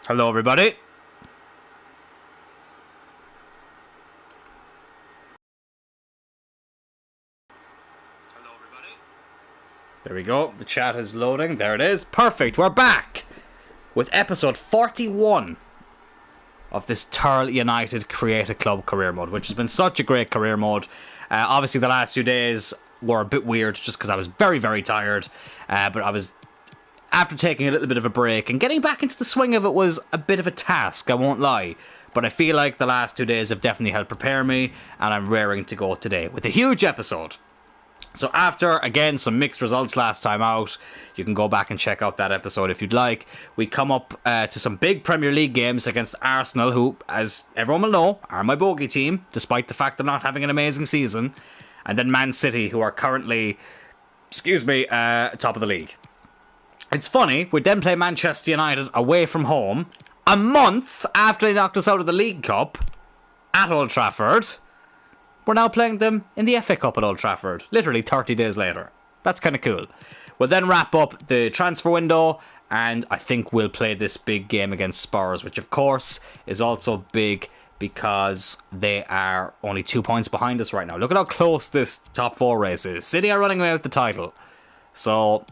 Hello, everybody. There we go. The chat is loading. There it is. Perfect. We're back with episode 41 of this Tyrrell United Create a Club career mode, which has been such a great career mode. Obviously, the last few days were a bit weird just because I was very, very tired. But I was, after taking a little bit of a break and getting back into the swing of it was a bit of a task, I won't lie. But I feel like the last 2 days have definitely helped prepare me, and I'm raring to go today with a huge episode. So after, again, some mixed results last time out, you can go back and check out that episode if you'd like. We come up to some big Premier League games against Arsenal, who, as everyone will know, are my bogey team, despite the fact they're not having an amazing season. And then Man City, who are currently, top of the league. It's funny, we then play Manchester United away from home, a month after they knocked us out of the League Cup, at Old Trafford. We're now playing them in the FA Cup at Old Trafford, literally 30 days later. That's kind of cool. We'll then wrap up the transfer window, and I think we'll play this big game against Spurs, which of course is also big because they are only 2 points behind us right now. Look at how close this top four race is. City are running away with the title. So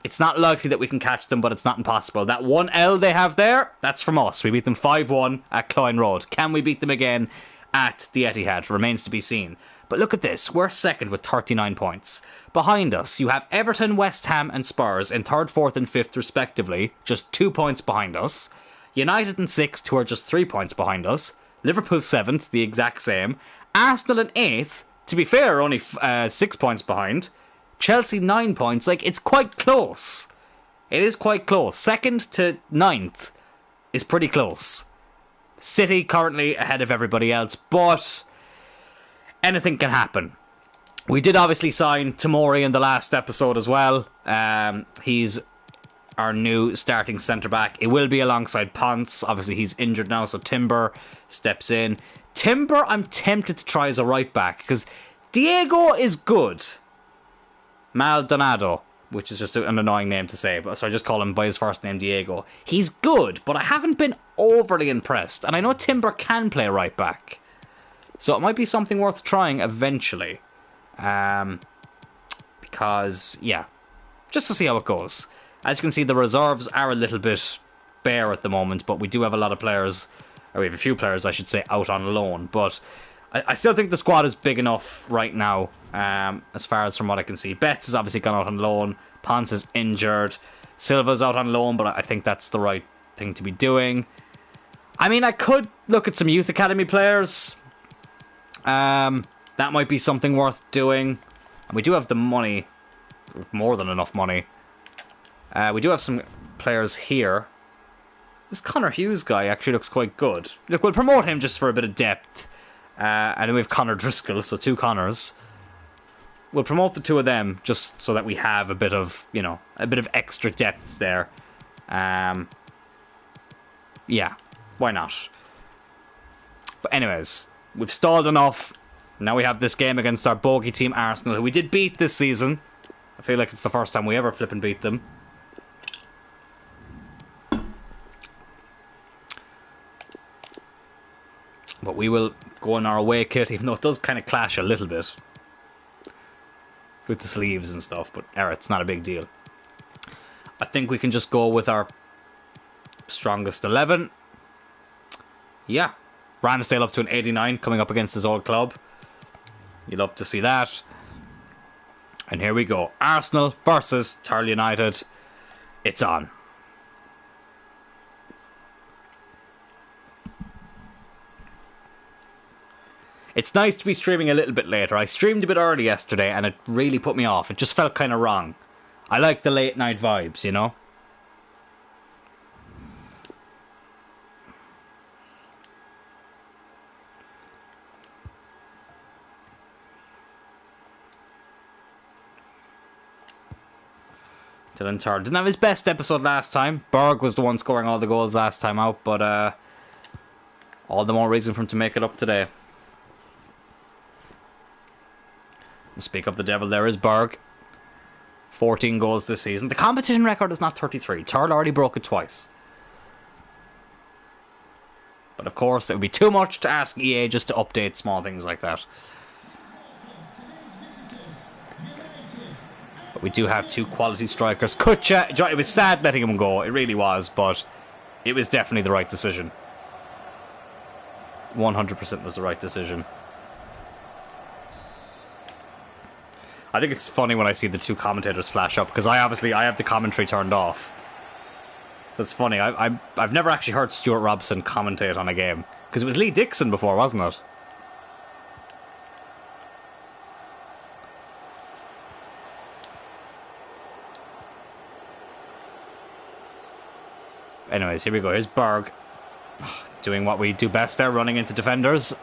it's not likely that we can catch them, but it's not impossible. That 1L they have there, that's from us. We beat them 5-1 at Cloyne Road. Can we beat them again at the Etihad? Remains to be seen. But look at this. We're second with 39 points. Behind us, you have Everton, West Ham and Spurs in third, fourth and fifth respectively, just 2 points behind us. United in sixth, who are just 3 points behind us. Liverpool seventh, the exact same. Arsenal in eighth, to be fair, only 6 points behind. Chelsea 9 points. Like, it's quite close. It is quite close. Second to ninth is pretty close. City currently ahead of everybody else, but anything can happen. We did obviously sign Tomori in the last episode as well. He's our new starting centre-back. It will be alongside Ponce. Obviously, he's injured now, so Timber steps in. Timber, I'm tempted to try as a right-back, because Diego is good. Maldonado, which is just an annoying name to say, but so I just call him by his first name, Diego. He's good, but I haven't been overly impressed, and I know Timber can play right back, so it might be something worth trying eventually. Because, yeah, just to see how it goes. As you can see, the reserves are a little bit bare at the moment, but we do have a lot of players, or we have a few players, I should say, out on loan, but I still think the squad is big enough right now, as far as from what I can see. Betts has obviously gone out on loan. Ponce is injured. Silva's out on loan, but I think that's the right thing to be doing. I mean, I could look at some youth academy players. That might be something worth doing. And we do have the money, more than enough money. We do have some players here. This Connor Hughes guy actually looks quite good. Look, we'll promote him just for a bit of depth. And then we have Connor Driscoll, so 2 Connors. We'll promote the 2 of them just so that we have a bit of, a bit of extra depth there. Yeah, why not? But anyways, we've stalled enough. Now we have this game against our bogey team Arsenal, who we did beat this season. I feel like it's the first time we ever flip and beat them. But we will go in our away kit, even though it does kind of clash a little bit with the sleeves and stuff, but it's not a big deal. I think we can just go with our strongest 11. Yeah, Ramsdale up to an 89, coming up against his old club. You love to see that. And here we go. Arsenal versus Tyrrell United. It's on. It's nice to be streaming a little bit later. I streamed a bit early yesterday and it really put me off. It just felt kind of wrong. I like the late night vibes, Dylan Turr didn't have his best episode last time. Berg was the one scoring all the goals last time out, but all the more reason for him to make it up today. Speak of the devil, there is Berg. 14 goals this season. The competition record is not 33. Tyrrell already broke it twice. But of course, it would be too much to ask EA just to update small things like that. But we do have 2 quality strikers. Kutcha, it was sad letting him go. It really was, but it was definitely the right decision. 100% was the right decision. I think it's funny when I see the 2 commentators flash up, because I have the commentary turned off. So it's funny. I've never actually heard Stuart Robson commentate on a game, because it was Lee Dixon before, wasn't it? Anyways, here we go. Here's Berg. Doing what we do best there, running into defenders.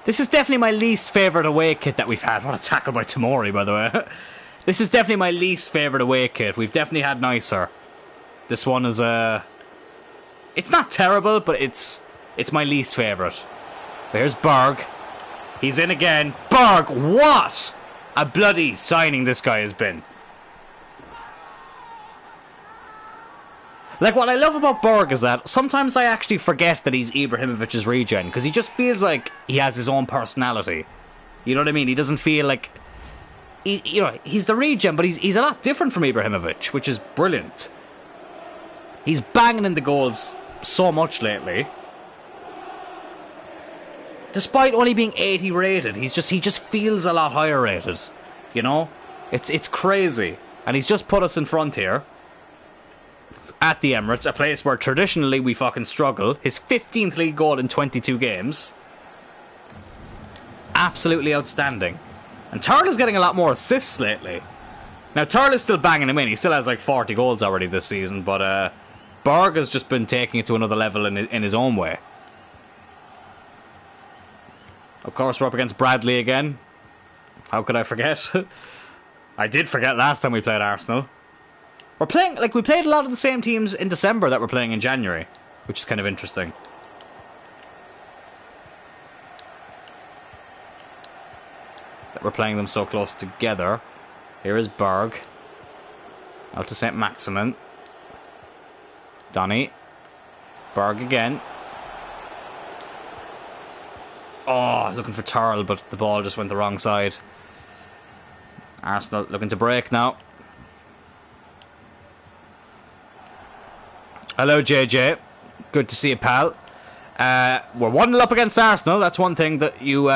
This is definitely my least favourite away kit that we've had. What a tackle by Tamori, by the way. This is definitely my least favourite away kit. We've definitely had nicer. This one is it's not terrible, but it's my least favourite. There's Berg. He's in again. Berg, what a bloody signing this guy has been. Like, what I love about Berg is that sometimes I actually forget that he's Ibrahimovic's regen, because he just feels like he has his own personality. You know what I mean? He doesn't feel like... he's the regen, but he's a lot different from Ibrahimovic, which is brilliant. He's banging in the goals so much lately. Despite only being 80 rated, he just feels a lot higher rated. You know? It's crazy. And he's just put us in front here. At the Emirates, a place where traditionally we fucking struggle. His 15th league goal in 22 games. Absolutely outstanding. And Tyrrell is getting a lot more assists lately. Now, Tyrrell is still banging him in. He still has like 40 goals already this season. But Berg has just been taking it to another level in his own way. Of course, we're up against Bradley again. How could I forget? I did forget last time we played Arsenal. We're playing, like, we played a lot of the same teams in December that we're playing in January, which is kind of interesting. That we're playing them so close together. Here is Berg. Out to St. Maximin. Donny. Berg again. Oh, looking for Tyrrell, but the ball just went the wrong side. Arsenal looking to break now. Hello, JJ. Good to see you, pal. We're 1-0 up against Arsenal. That's one thing that you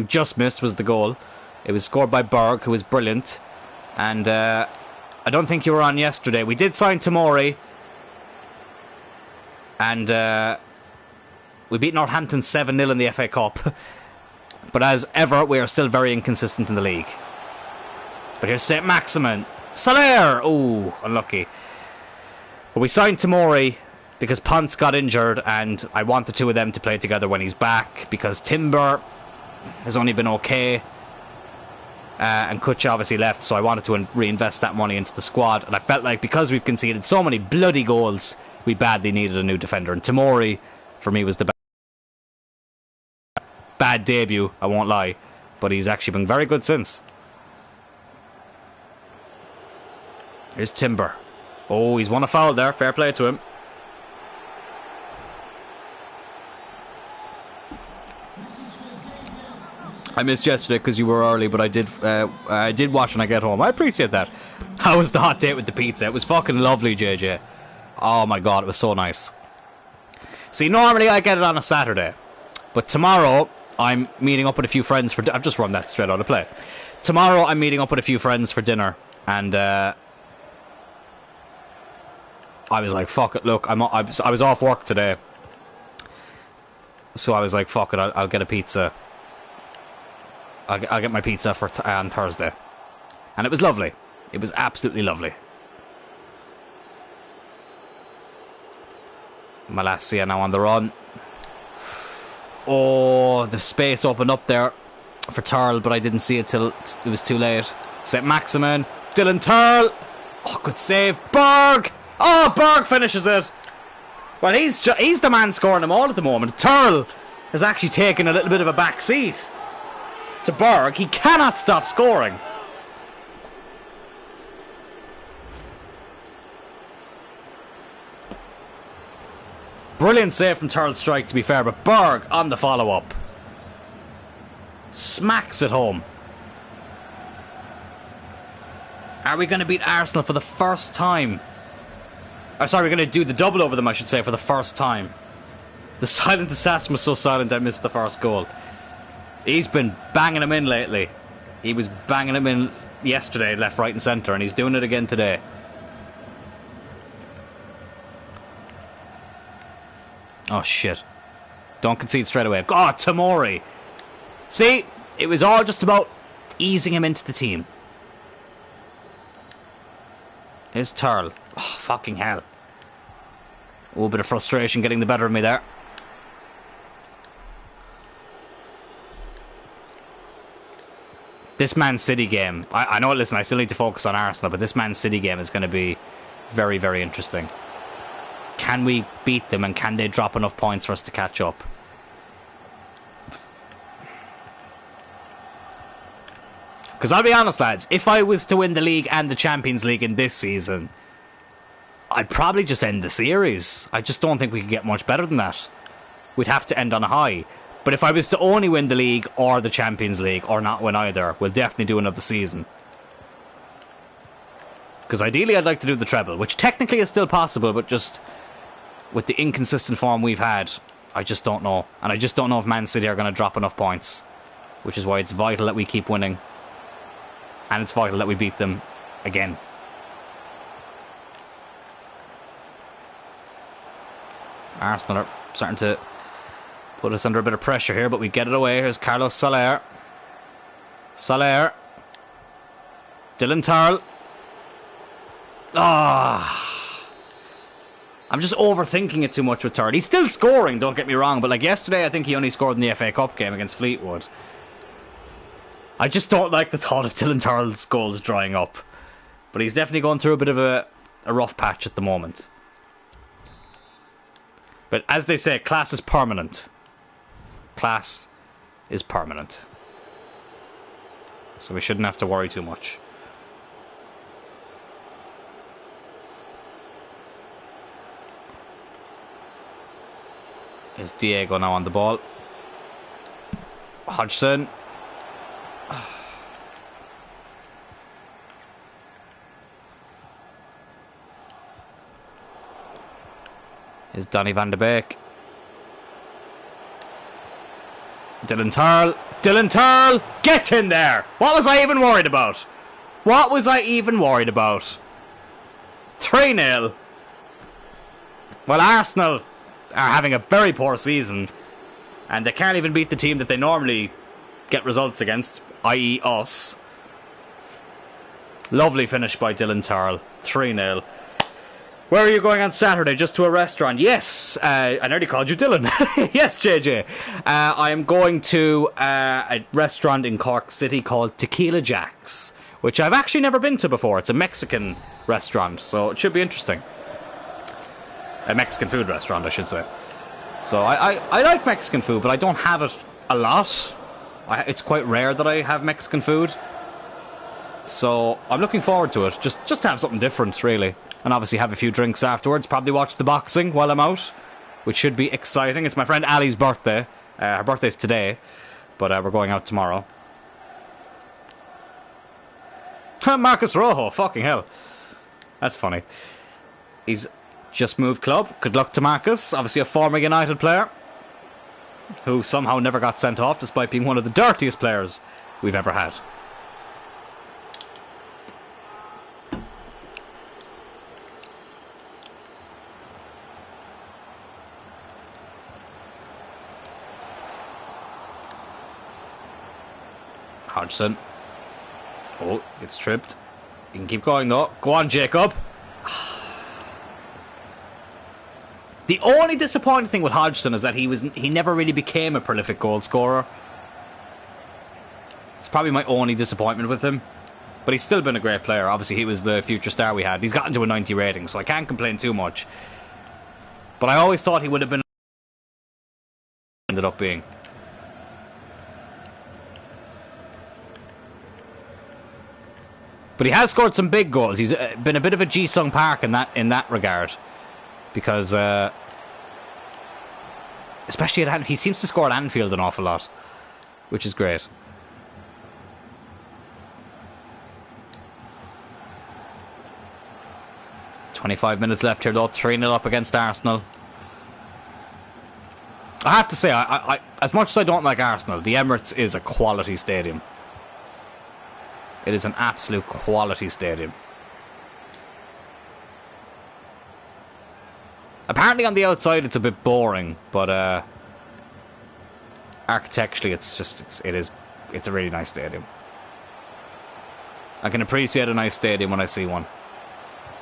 just missed, was the goal. It was scored by Berg, who was brilliant. And I don't think you were on yesterday. We did sign Tamori. And we beat Northampton 7-0 in the FA Cup. But as ever, we are still very inconsistent in the league. But here's St. Maximin. Soler! Oh, unlucky. But we signed Tamori because Ponce got injured, and I want the 2 of them to play together when he's back, because Timber has only been okay. And Kutch obviously left, so I wanted to reinvest that money into the squad. And I felt like because we've conceded so many bloody goals, we badly needed a new defender. And Tamori, for me, was the bad debut, I won't lie. But he's actually been very good since. Here's Timber. Oh, he's won a foul there. Fair play to him. I missed yesterday because you were early, but I did watch when I get home. I appreciate that. How was the hot date with the pizza? It was fucking lovely, JJ. Oh my god, it was so nice. See, normally I get it on a Saturday, but tomorrow I'm meeting up with a few friends for... I've just run that straight out of play. Tomorrow I'm meeting up with a few friends for dinner, and I was like, fuck it, look, I was off work today. So I was like, fuck it, I'll get a pizza. I'll get my pizza on Thursday. And it was lovely. It was absolutely lovely. Malacia now on the run. Oh, the space opened up there for Tyrrell, but I didn't see it till it was too late. St. Maximin. Dylan Tyrrell. Oh, good save. Berg. Oh, Berg finishes it. Well, he's the man scoring them all at the moment. Tyrrell has actually taken a little bit of a back seat. to Berg. He cannot stop scoring. Brilliant save from Tyrrell strike, to be fair, but Berg on the follow-up. Smacks it home. Are we going to beat Arsenal for the first time? Oh, sorry, we're going to do the double over them, I should say, for the first time. The silent assassin was so silent I missed the first goal. He's been banging them in lately. He was banging them in yesterday, left, right and centre, and he's doing it again today. Oh, shit. Don't concede straight away. Oh, Tamori. See, it was all just about easing him into the team. Here's Tyrrell. Oh, fucking hell. A little bit of frustration getting the better of me there. This Man City game, I know, listen, I still need to focus on Arsenal, but this Man City game is going to be very, very interesting. Can we beat them, and can they drop enough points for us to catch up? Because I'll be honest, lads, if I was to win the league and the Champions League in this season, I'd probably just end the series. I just don't think we could get much better than that. We'd have to end on a high. But if I was to only win the league or the Champions League, or not win either, we'll definitely do another season. Because ideally I'd like to do the treble, which technically is still possible, but just with the inconsistent form we've had, I just don't know. And I just don't know if Man City are going to drop enough points. Which is why it's vital that we keep winning. And it's vital that we beat them again. Arsenal are starting to put us under a bit of pressure here, but we get it away. Here's Carlos Soler. Soler. Dylan Tyrrell. Ah. I'm just overthinking it too much with Tyrrell. He's still scoring, don't get me wrong, but like yesterday I think he only scored in the FA Cup game against Fleetwood. I just don't like the thought of Dylan Tyrrell's goals drying up. But he's definitely going through a bit of a rough patch at the moment. But as they say, class is permanent. Class is permanent. So we shouldn't have to worry too much. Here's Diego now on the ball. Hodgson. Here's Donny van de Beek. Dylan Tyrrell. Dylan Tyrrell! Get in there! What was I even worried about? What was I even worried about? 3-0. Well, Arsenal are having a very poor season, and they can't even beat the team that they normally get results against, i.e. us. Lovely finish by Dylan Tyrrell. 3-0. Where are you going on Saturday? Just to a restaurant? Yes. I nearly called you Dylan. Yes, JJ. I am going to a restaurant in Cork City called Tequila Jack's, which I've actually never been to before. It's a Mexican restaurant, so it should be interesting. A Mexican food restaurant, I should say. So I like Mexican food, but I don't have it a lot. It's quite rare that I have Mexican food. So I'm looking forward to it. Just to have something different, really. And obviously have a few drinks afterwards. Probably watch the boxing while I'm out, which should be exciting. It's my friend Ali's birthday. Her birthday's today, but we're going out tomorrow. Marcus Rojo, fucking hell. That's funny. He's just moved club. Good luck to Marcus. Obviously a former United player who somehow never got sent off despite being one of the dirtiest players we've ever had. Hodgson. Oh, gets tripped. You can keep going though. Go on, Jacob. The only disappointing thing with Hodgson is that he never really became a prolific goal scorer. It's probably my only disappointment with him. But he's still been a great player. Obviously, he was the future star we had. He's gotten to a 90 rating, so I can't complain too much. But I always thought he would have been ended up being. But he has scored some big goals. He's been a bit of a Ji-sung Park in that regard. Because, especially at Anfield, he seems to score at Anfield an awful lot. Which is great. "25 minutes left here though, 3-0 up against Arsenal. I have to say, I as much as I don't like Arsenal, the Emirates is a quality stadium. It is an absolute quality stadium. Apparently on the outside it's a bit boring, but architecturally it's a really nice stadium. I can appreciate a nice stadium when I see one.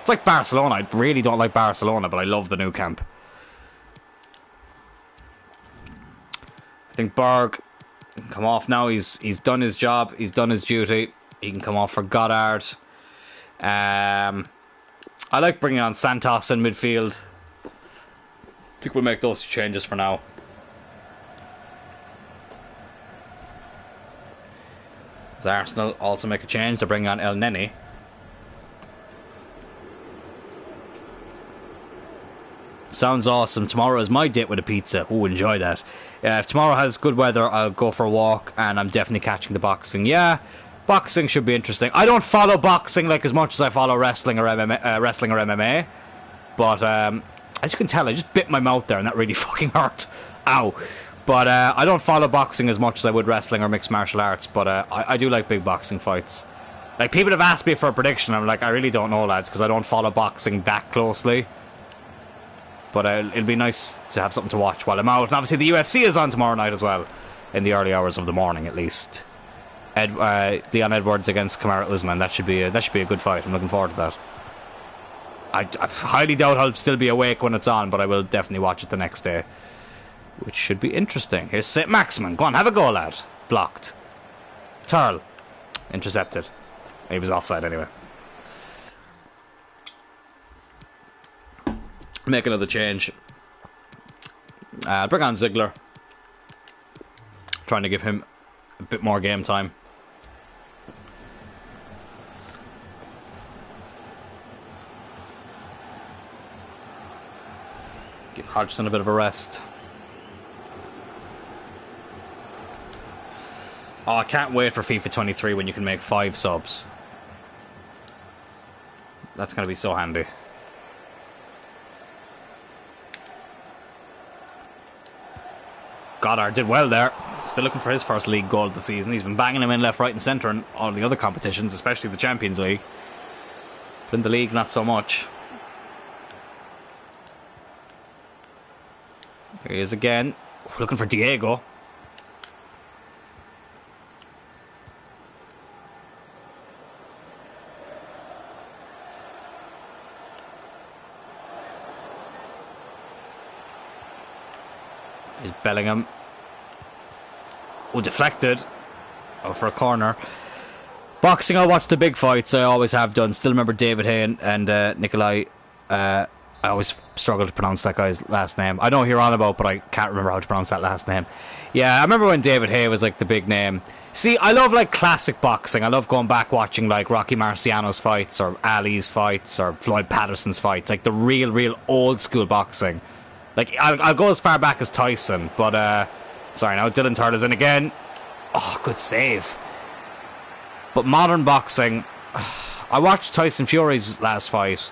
It's like Barcelona. I really don't like Barcelona, but I love the new camp. I think Berg can come off now. He's done his job. He's done his duty. He can come off for Goddard. I like bringing on Santos in midfield. I think we'll make those changes for now. Does Arsenal also make a change to bring on El Neni? Sounds awesome. Tomorrow is my date with a pizza. Oh, enjoy that. If tomorrow has good weather, I'll go for a walk, and I'm definitely catching the boxing. Yeah, boxing should be interesting. I don't follow boxing like as much as I follow wrestling or MMA. But as you can tell, I just bit my mouth there, and that really fucking hurt. Ow. But I don't follow boxing as much as I would wrestling or mixed martial arts. But I do like big boxing fights. Like, people have asked me for a prediction. I'm like, I really don't know, lads, because I don't follow boxing that closely. But it'll be nice to have something to watch while I'm out. And obviously the UFC is on tomorrow night as well. In the early hours of the morning, at least. Leon Edwards against Kamaru Usman. That should be a good fight. I'm looking forward to that. I highly doubt I'll still be awake when it's on, but I will definitely watch it the next day. Which should be interesting. Here's St. Maximin. Go on, have a go, lad. Blocked. Tyrrell. Intercepted. He was offside anyway. Make another change. Bring on Ziegler. Trying to give him a bit more game time. Give Hodgson a bit of a rest. Oh, I can't wait for FIFA 23 when you can make 5 subs. That's going to be so handy. Goddard did well there. Still looking for his first league goal of the season. He's been banging him in left, right and centre in all the other competitions, especially the Champions League. But in the league, not so much. Here he is again. Looking for Diego. Here's Bellingham. Oh, deflected. Oh, for a corner. Boxing, I'll watch the big fights. I always have done. Still remember David Hay and Nikolai. I always struggle to pronounce that guy's last name. I know who you're on about, but I can't remember how to pronounce that last name. Yeah, I remember when David Hay was like the big name. See, I love like classic boxing. I love going back watching like Rocky Marciano's fights or Ali's fights or Floyd Patterson's fights. Like the real old school boxing. Like, I'll go as far back as Tyson, but, sorry, now Dylan Turner's in again. Oh, good save. But modern boxing, I watched Tyson Fury's last fight.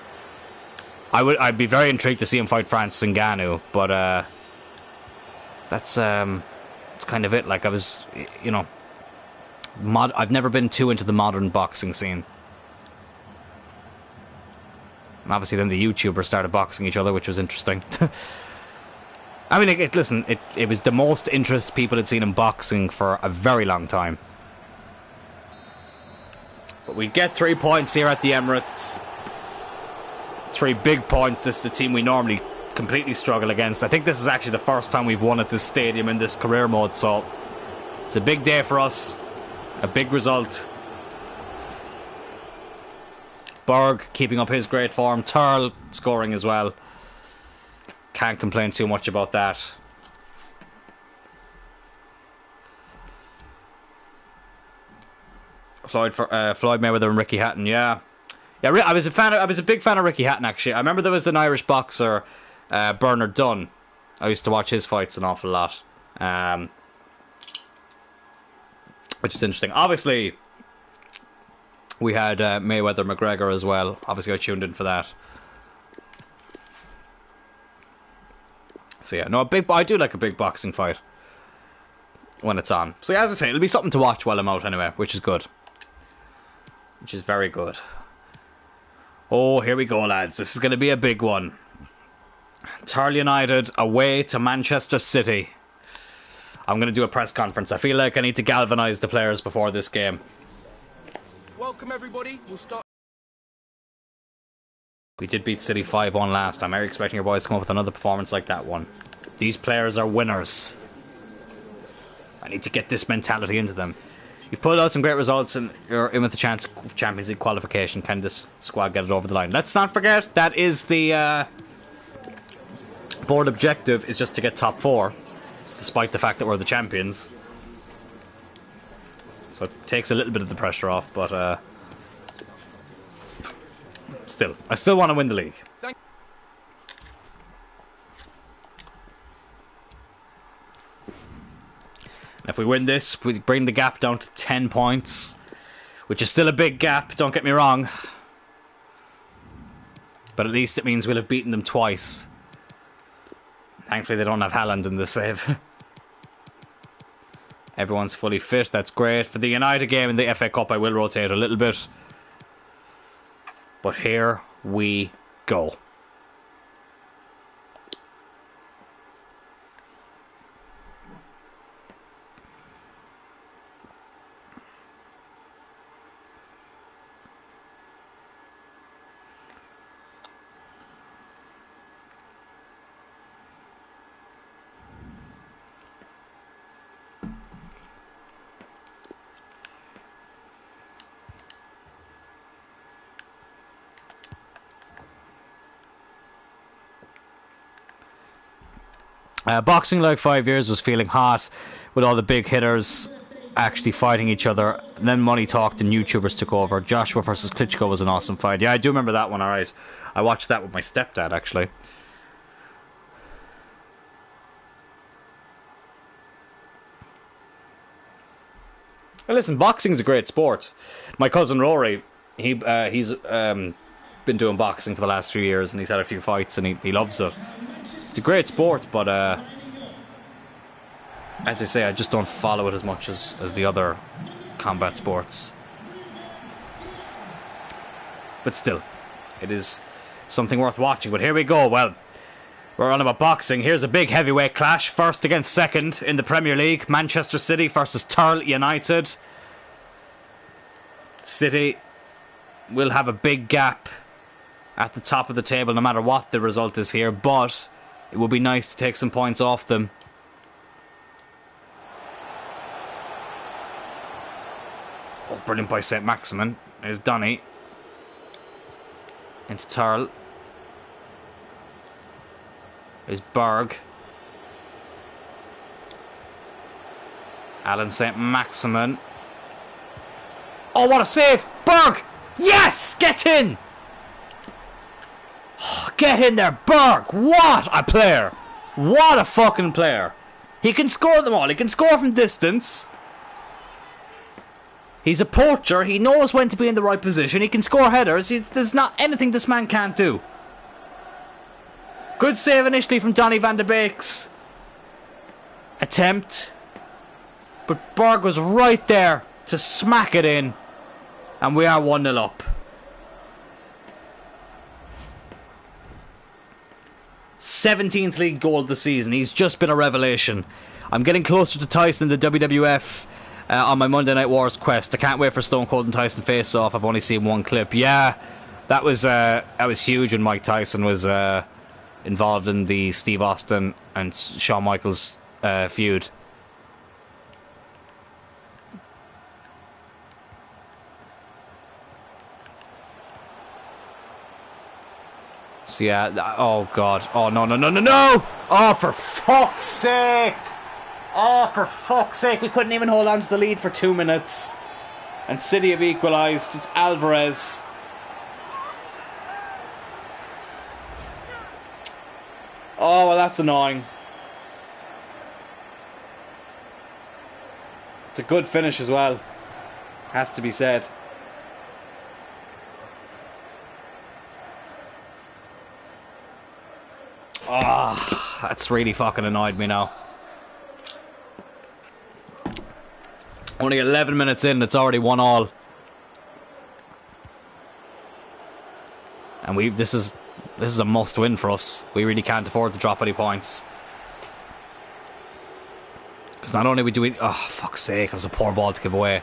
I'd be very intrigued to see him fight Francis Ngannou, but, that's kind of it. Like, I was, you know, I've never been too into the modern boxing scene. And obviously then the YouTubers started boxing each other, which was interesting. I mean, listen, it was the most interest people had seen in boxing for a very long time. But we get 3 points here at the Emirates. 3 big points. This is the team we normally completely struggle against. I think this is actually the first time we've won at this stadium in this career mode, so it's a big day for us. A big result. Berg keeping up his great form. Tyrrell scoring as well. Can't complain too much about that. Floyd Mayweather and Ricky Hatton. Yeah. I was a big fan of Ricky Hatton, actually. I remember there was an Irish boxer, Bernard Dunn. I used to watch his fights an awful lot, which is interesting. Obviously, we had Mayweather McGregor as well. Obviously, I tuned in for that. So yeah, no, I do like a big boxing fight when it's on. So yeah, as I say, it'll be something to watch while I'm out anyway, which is good. Which is very good. Oh, here we go, lads. This is going to be a big one. Tyrrell United away to Manchester City. I'm going to do a press conference. I feel like I need to galvanise the players before this game. Welcome, everybody. We'll start. We did beat City 5-1 last time. Are you expecting your boys to come up with another performance like that one? These players are winners. I need to get this mentality into them. You've pulled out some great results and you're in with the chance of Champions League qualification. Can this squad get it over the line? Let's not forget, that is the board objective, is just to get top 4, despite the fact that we're the champions. So it takes a little bit of the pressure off, but still, I still want to win the league. If we win this, we bring the gap down to 10 points, which is still a big gap, don't get me wrong. But at least it means we'll have beaten them twice. Thankfully they don't have Haaland in the save. Everyone's fully fit, that's great. For the United game in the FA Cup I will rotate a little bit. But here we go. Boxing like 5 years was feeling hot with all the big hitters actually fighting each other. And then money talked and YouTubers took over. Joshua versus Klitschko was an awesome fight. Yeah, I do remember that one, alright. I watched that with my stepdad, actually. Well, listen, boxing's a great sport. My cousin Rory, he's been doing boxing for the last few years and he's had a few fights and he loves it. It's a great sport, but as I say, I just don't follow it as much as the other combat sports. But still, it is something worth watching. But here we go. Well, we're on about boxing. Here's a big heavyweight clash. First against second in the Premier League. Manchester City versus Tyrrell United. City will have a big gap at the top of the table no matter what the result is here, but it would be nice to take some points off them. Oh, brilliant by St. Maximin. There's Donny. Into Tyrrell. There's Berg. Alan St. Maximin. Oh, what a save! Berg! Yes! Get in! Get in there, Berg! What a player! What a fucking player! He can score them all. He can score from distance. He's a poacher. He knows when to be in the right position. He can score headers. There's not anything this man can't do. Good save initially from Donny van de Beek's attempt. But Berg was right there to smack it in. And we are 1-0 up. 17th league goal of the season. He's just been a revelation. I'm getting closer to Tyson in the WWF on my Monday Night Wars quest. I can't wait for Stone Cold and Tyson face off. I've only seen one clip. Yeah, that was huge when Mike Tyson was involved in the Steve Austin and Shawn Michaels feud. So yeah, oh god, oh no, oh for fuck's sake, we couldn't even hold on to the lead for 2 minutes. And City have equalised. It's Alvarez. Oh, well, that's annoying. It's a good finish as well. Has to be said. Ah, that's really fucking annoyed me now. Only 11 minutes in, it's already 1-1. And this is a must win for us. We really can't afford to drop any points. Because not only do we... Oh, fuck's sake, it was a poor ball to give away.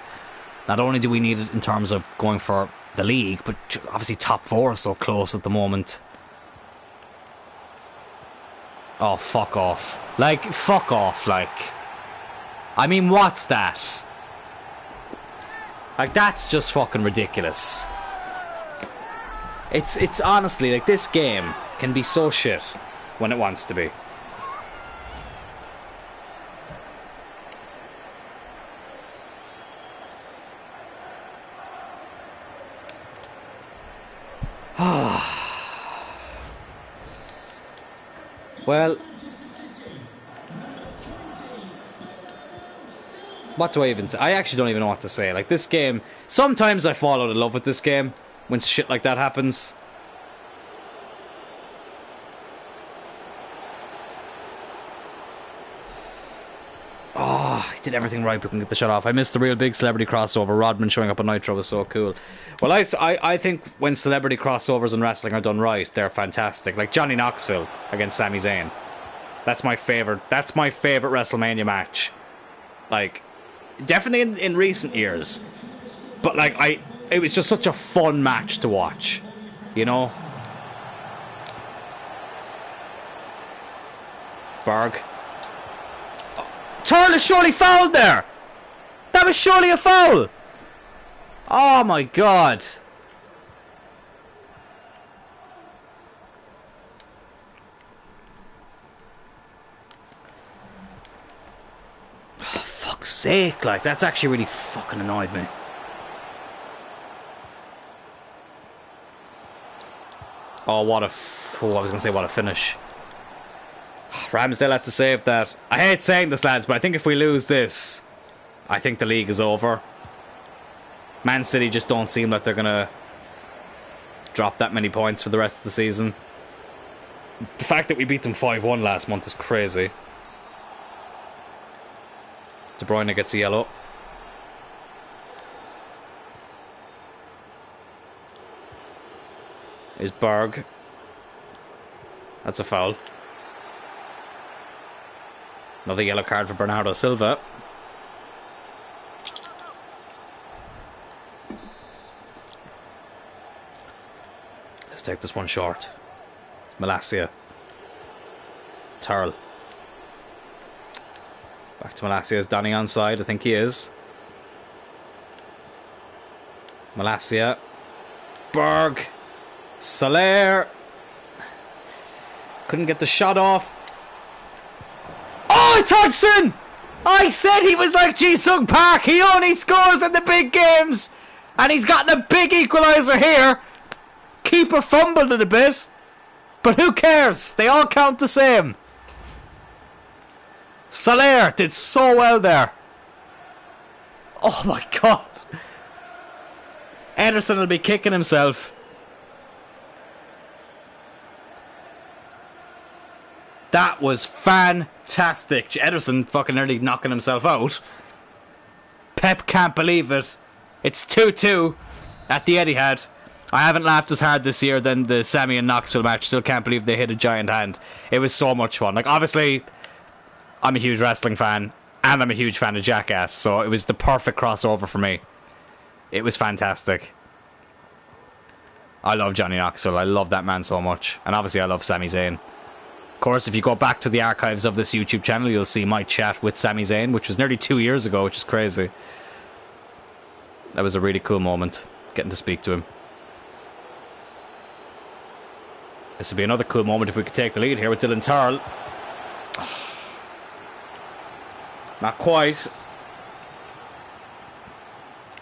Not only do we need it in terms of going for the league, but obviously top 4 is so close at the moment. Oh, fuck off. Like, fuck off, like. I mean, what's that? Like, that's just fucking ridiculous. It's honestly, like, this game can be so shit when it wants to be. Well, what do I even say? I actually don't even know what to say. Like, this game, sometimes I fall out of love with this game when shit like that happens. Oh, he did everything right, but couldn't get the shot off. I missed the real big celebrity crossover. Rodman showing up on Nitro was so cool. Well, I think when celebrity crossovers in wrestling are done right, they're fantastic. Like Johnny Knoxville against Sami Zayn. That's my favorite. That's my favorite WrestleMania match. Like, definitely in recent years. But like, it was just such a fun match to watch. You know? Berg. Tyrrell is surely fouled there. That was surely a foul. Oh my god. Oh, fuck's sake, like, that's actually really fucking annoyed me. Oh, what a... Oh, I was going to say what a finish. Ramsdale had to save that. I hate saying this, lads, but I think if we lose this, I think the league is over. Man City just don't seem like they're going to drop that many points for the rest of the season. The fact that we beat them 5-1 last month is crazy. De Bruyne gets a yellow. Is Berg. That's a foul. Another yellow card for Bernardo Silva. Let's take this one short. Malacia. Tyrrell. Back to Malacia. Is Donny onside? I think he is. Malacia. Berg. Soler. Couldn't get the shot off. Oh, it's Hodgson! I said he was like Ji-Sung Park. He only scores in the big games. And he's gotten a big equaliser here. Keeper fumbled it a bit. But who cares? They all count the same. Soler did so well there. Oh my god. Ederson will be kicking himself. That was fantastic. Ederson fucking nearly knocking himself out. Pep can't believe it. It's 2-2 at the Etihad. I haven't laughed as hard this year than the Sami and Knoxville match. Still can't believe they hit a giant hand. It was so much fun. Like, obviously, I'm a huge wrestling fan, and I'm a huge fan of Jackass, so it was the perfect crossover for me. It was fantastic. I love Johnny Knoxville. I love that man so much. And obviously I love Sami Zayn. Of course, if you go back to the archives of this YouTube channel, you'll see my chat with Sami Zayn, which was nearly 2 years ago, which is crazy. That was a really cool moment, getting to speak to him. This would be another cool moment if we could take the lead here with Dylan Tyrrell. Not quite.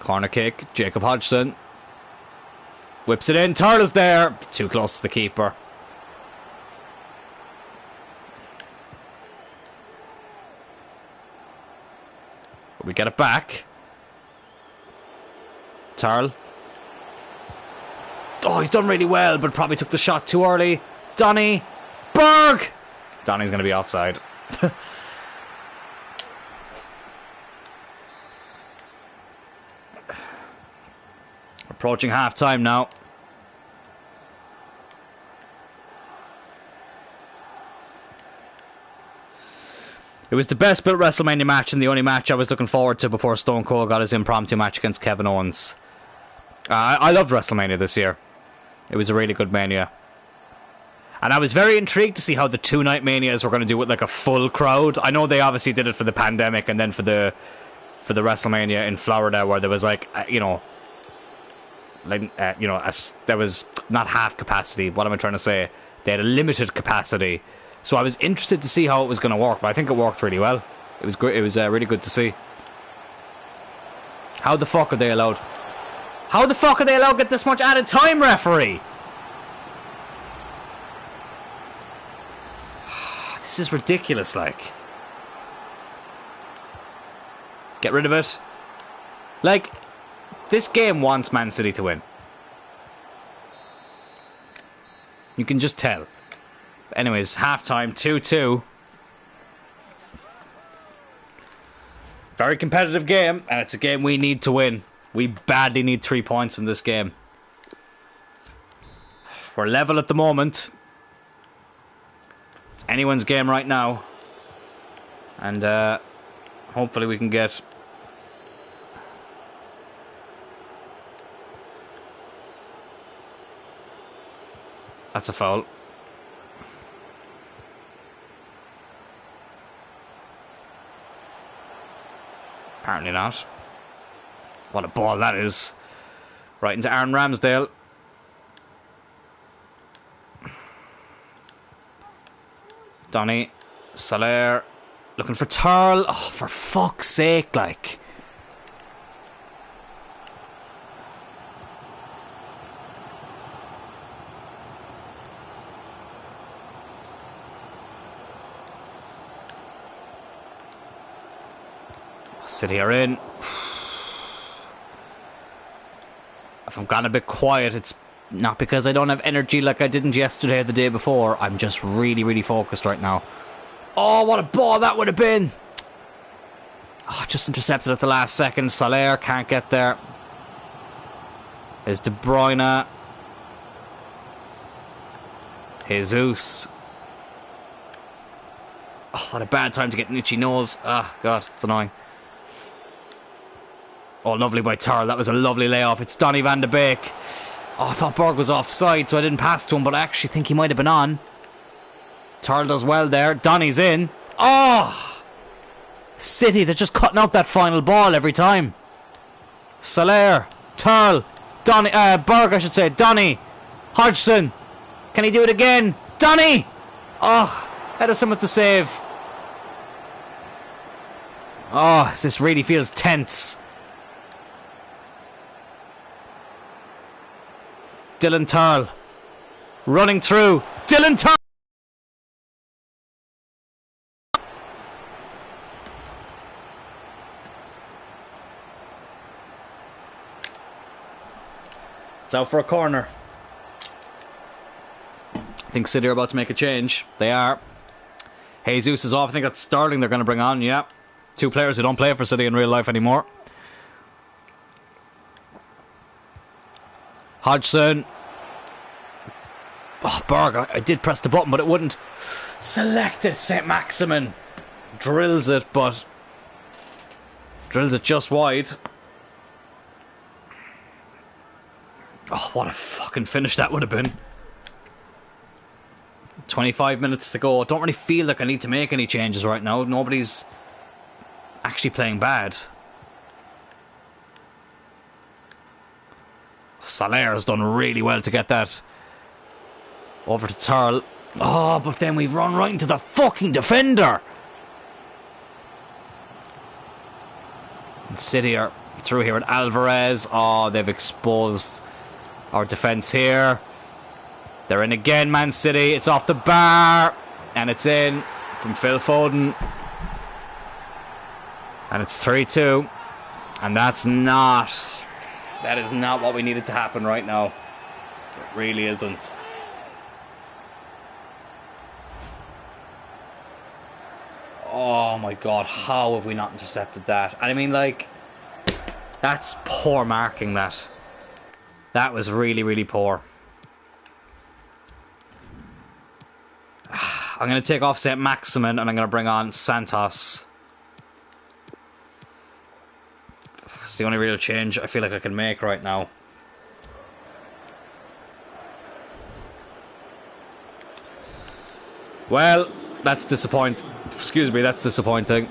Corner kick. Jacob Hodgson. Whips it in. Tyrrell is there. Too close to the keeper. We get it back. Tyrrell. Oh, he's done really well, but probably took the shot too early. Donny. Berg! Donny's going to be offside. Approaching half-time now. It was the best built WrestleMania match and the only match I was looking forward to before Stone Cold got his impromptu match against Kevin Owens. I loved WrestleMania this year. It was a really good Mania. And I was very intrigued to see how the two-night Manias were going to do with like a full crowd. I know they obviously did it for the pandemic and then for the WrestleMania in Florida where there was like, there was not half capacity. What am I trying to say? They had a limited capacity. So I was interested to see how it was going to work, but I think it worked really well. It was great. It was really good to see. How the fuck are they allowed? How the fuck are they allowed to get this much added time, referee? This is ridiculous, like. Get rid of it. Like, this game wants Man City to win. You can just tell. Anyways, half-time, 2-2. Very competitive game, and it's a game we need to win. We badly need 3 points in this game. We're level at the moment. It's anyone's game right now. And hopefully we can get... That's a foul. Apparently not. What a ball that is. Right into Aaron Ramsdale. Donny. Soler. Looking for Tyrrell. Oh, for fuck's sake, like. City are in. If I've gone a bit quiet, it's not because I don't have energy like I didn't yesterday or the day before. I'm just really, really focused right now. Oh, what a ball that would have been. Oh, just intercepted at the last second. Soler can't get there. There's De Bruyne. Jesus. Oh, what a bad time to get an itchy nose. Oh, God, it's annoying. Oh, lovely by Tyrrell. That was a lovely layoff. It's Donny van de Beek. Oh, I thought Berg was offside, so I didn't pass to him, but I actually think he might have been on. Tyrrell does well there. Donny's in. Oh! City, they're just cutting out that final ball every time. Soler. Tyrrell. Donny. Berg, I should say. Donny. Hodgson. Can he do it again? Donny! Oh, Ederson with the save. Oh, this really feels tense. Dylan Tyrrell running through. Dylan Tyrrell. It's out for a corner. I think City are about to make a change. They are. Jesus is off. I think that's Sterling they're going to bring on. Yeah. 2 players who don't play for City in real life anymore. Hodgson. Oh, Berg, I did press the button, but it wouldn't. Select it, St. Maximin. Drills it, but... Drills it just wide. Oh, what a fucking finish that would have been. 25 minutes to go. Don't really feel like I need to make any changes right now. Nobody's actually playing bad. Soler has done really well to get that over to Tyrrell. Oh, but then we've run right into the fucking defender. And City are Through here at Alvarez. Oh, they've exposed our defence here. They're in again, Man City. It's off the bar. And it's in from Phil Foden. And it's 3-2. And that is not what we needed to happen right now. It really isn't. Oh my god, how have we not intercepted that? And I mean, like, that's poor marking, that. That was really, really poor. I'm going to take off St. Maximin and I'm going to bring on Santos. It's the only real change I feel like I can make right now. Well, that's disappointing. Excuse me, that's disappointing.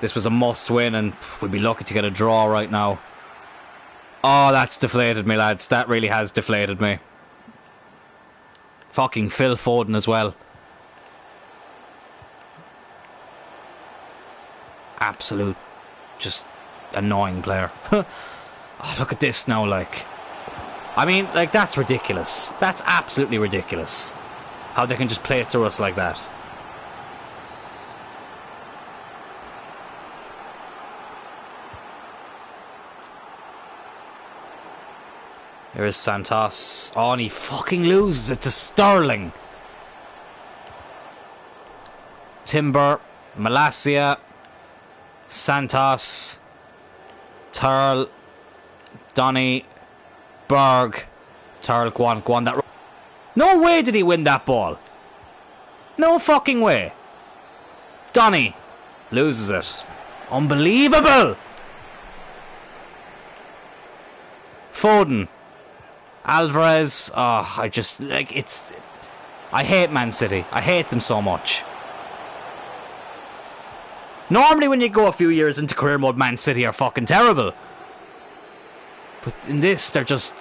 This was a must-win and we'd be lucky to get a draw right now. Oh, that's deflated me, lads. That really has deflated me. Fucking Phil Foden as well. Absolute, just annoying player. Oh, look at this now, like. I mean, like, that's ridiculous. That's absolutely ridiculous. How they can just play it through us like that. Here is Santos. Oh, and he fucking loses it to Sterling. Timber, Malacia, Santos, Tyrrell, Donny, Berg, Tyrrell, go on, that. No way did he win that ball. No fucking way. Donny loses it. Unbelievable. Foden. Alvarez. Oh, I just, like, it's... I hate Man City. I hate them so much. Normally when you go a few years into career mode, Man City are fucking terrible. But in this, they're just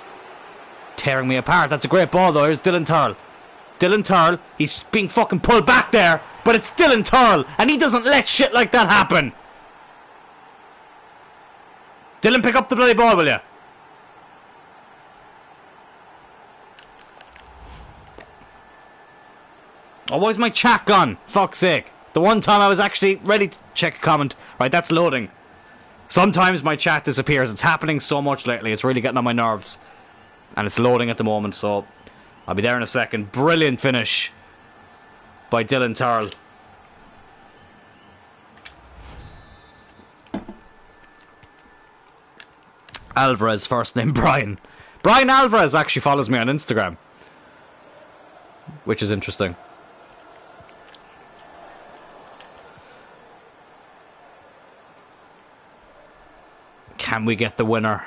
tearing me apart. That's a great ball, though. Here's Dylan Tyrrell. Dylan Tyrrell, he's being fucking pulled back there, but it's Dylan Tyrrell, and he doesn't let shit like that happen. Dylan, pick up the bloody ball, will you? Oh, why's my chat gone? Fuck's sake. The one time I was actually ready to check a comment. Right, that's loading. Sometimes my chat disappears. It's happening so much lately. It's really getting on my nerves. And it's loading at the moment, so I'll be there in a second. Brilliant finish by Dylan Tyrrell. Alvarez, first name Brian. Brian Alvarez actually follows me on Instagram, which is interesting. Can we get the winner?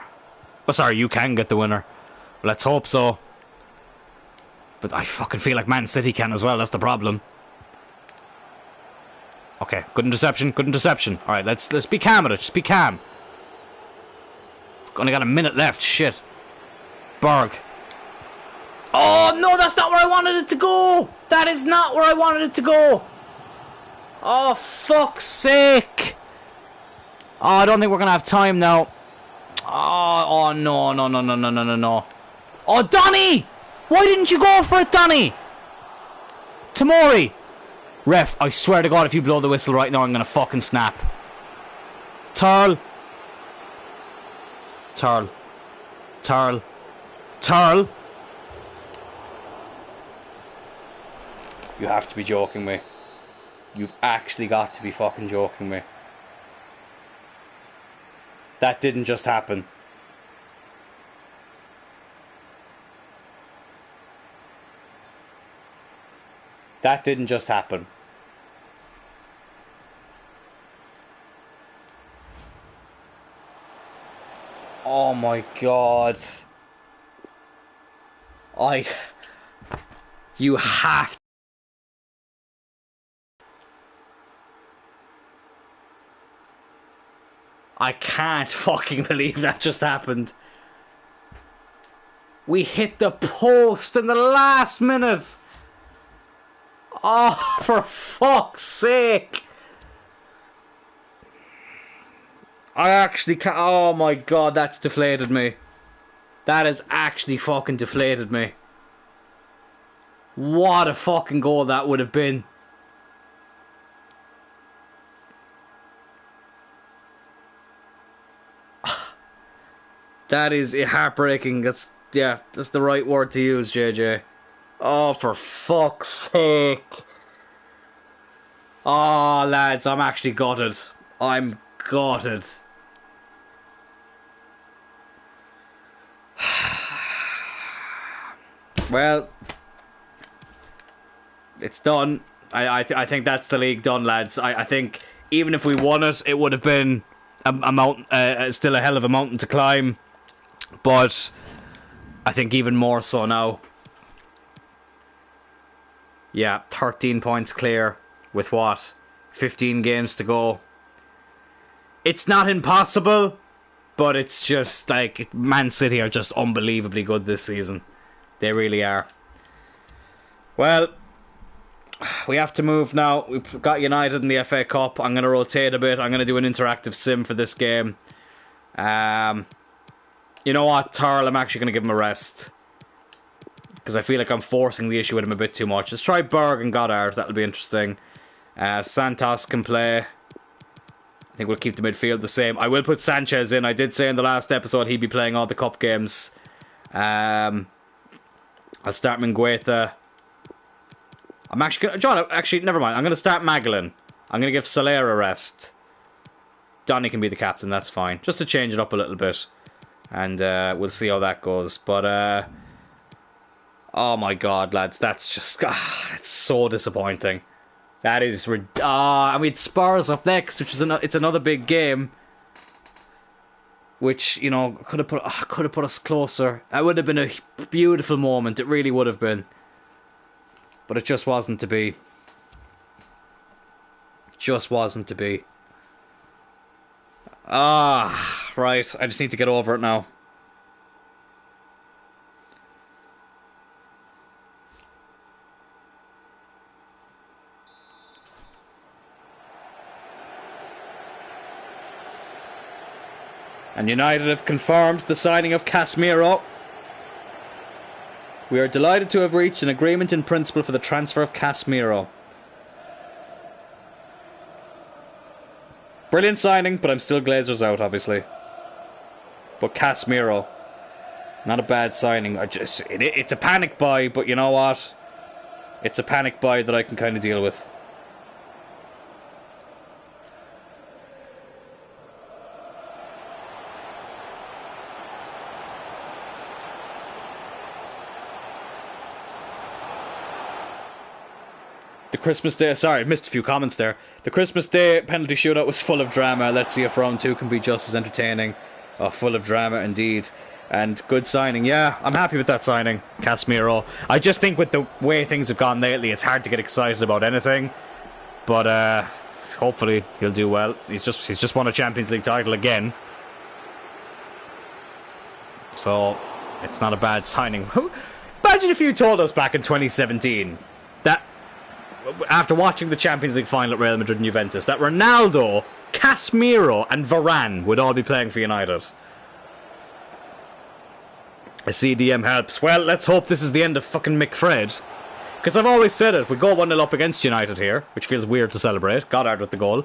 Oh, sorry, you can get the winner. Let's hope so. But I fucking feel like Man City can as well. That's the problem. Okay, good interception. Good interception. All right, let's be calm with it. Just be calm. Only got a minute left. Shit. Berg. Oh no, that's not where I wanted it to go. That is not where I wanted it to go. Oh fuck's sake. Oh, I don't think we're gonna have time now. Oh no. Oh, Donny! Why didn't you go for it, Donny? Tamori! Ref, I swear to God, if you blow the whistle right now, I'm gonna fucking snap. Tyrrell. You have to be joking me. You've actually got to be fucking joking me. That didn't just happen. That didn't just happen. Oh my God. You have to. I can't fucking believe that just happened. We hit the post in the last minute. Oh, for fuck's sake. I actually can't. Oh my god, that's deflated me. That has actually fucking deflated me. What a fucking goal that would have been. That is heartbreaking. That's the right word to use, JJ. Oh, for fuck's sake. Oh, lads, I'm actually gutted. I'm gutted. Well, it's done. I think that's the league done, lads. I think even if we won it, it would have been a mountain, still a hell of a mountain to climb. But I think even more so now. Yeah, 13 points clear with what? 15 games to go. It's not impossible, but it's just like Man City are just unbelievably good this season. They really are. Well, we have to move now. We've got United in the FA Cup. I'm going to rotate a bit. I'm going to do an interactive sim for this game. You know what, Tyrrell, I'm actually going to give him a rest. Because I feel like I'm forcing the issue with him a bit too much. Let's try Berg and Goddard. That'll be interesting. Santos can play. I think we'll keep the midfield the same. I will put Sanchez in. I did say in the last episode he'd be playing all the cup games. I'll start Mingueza. I'm actually going to... John, actually, never mind. I'm going to start Magellan. I'm going to give Soler a rest. Donny can be the captain. That's fine. Just to change it up a little bit. And we'll see how that goes. But, oh my god, lads. That's just... it's so disappointing. That is... and we had Spurs up next, which is it's another big game. Which, you know, could have put us closer. That would have been a beautiful moment. It really would have been. But it just wasn't to be. Just wasn't to be. Right. I just need to get over it now. And United have confirmed the signing of Casemiro. We are delighted to have reached an agreement in principle for the transfer of Casemiro. Brilliant signing, but I'm still Glazers out, obviously. But Casemiro, not a bad signing. It's a panic buy, but you know what? It's a panic buy that I can kind of deal with. The Christmas Day... Sorry, I missed a few comments there. The Christmas Day penalty shootout was full of drama. Let's see if round 2 can be just as entertaining. Oh, full of drama indeed. And good signing. Yeah, I'm happy with that signing, Casemiro. I just think with the way things have gone lately, it's hard to get excited about anything. But hopefully he'll do well. He's just won a Champions League title again. So, it's not a bad signing. Imagine if you told us back in 2017 that... after watching the Champions League final at Real Madrid and Juventus, that Ronaldo, Casemiro and Varane would all be playing for United. A CDM helps. Well, let's hope this is the end of fucking McFred. Because I've always said it, we go 1-0 up against United here, which feels weird to celebrate. Goddard with the goal.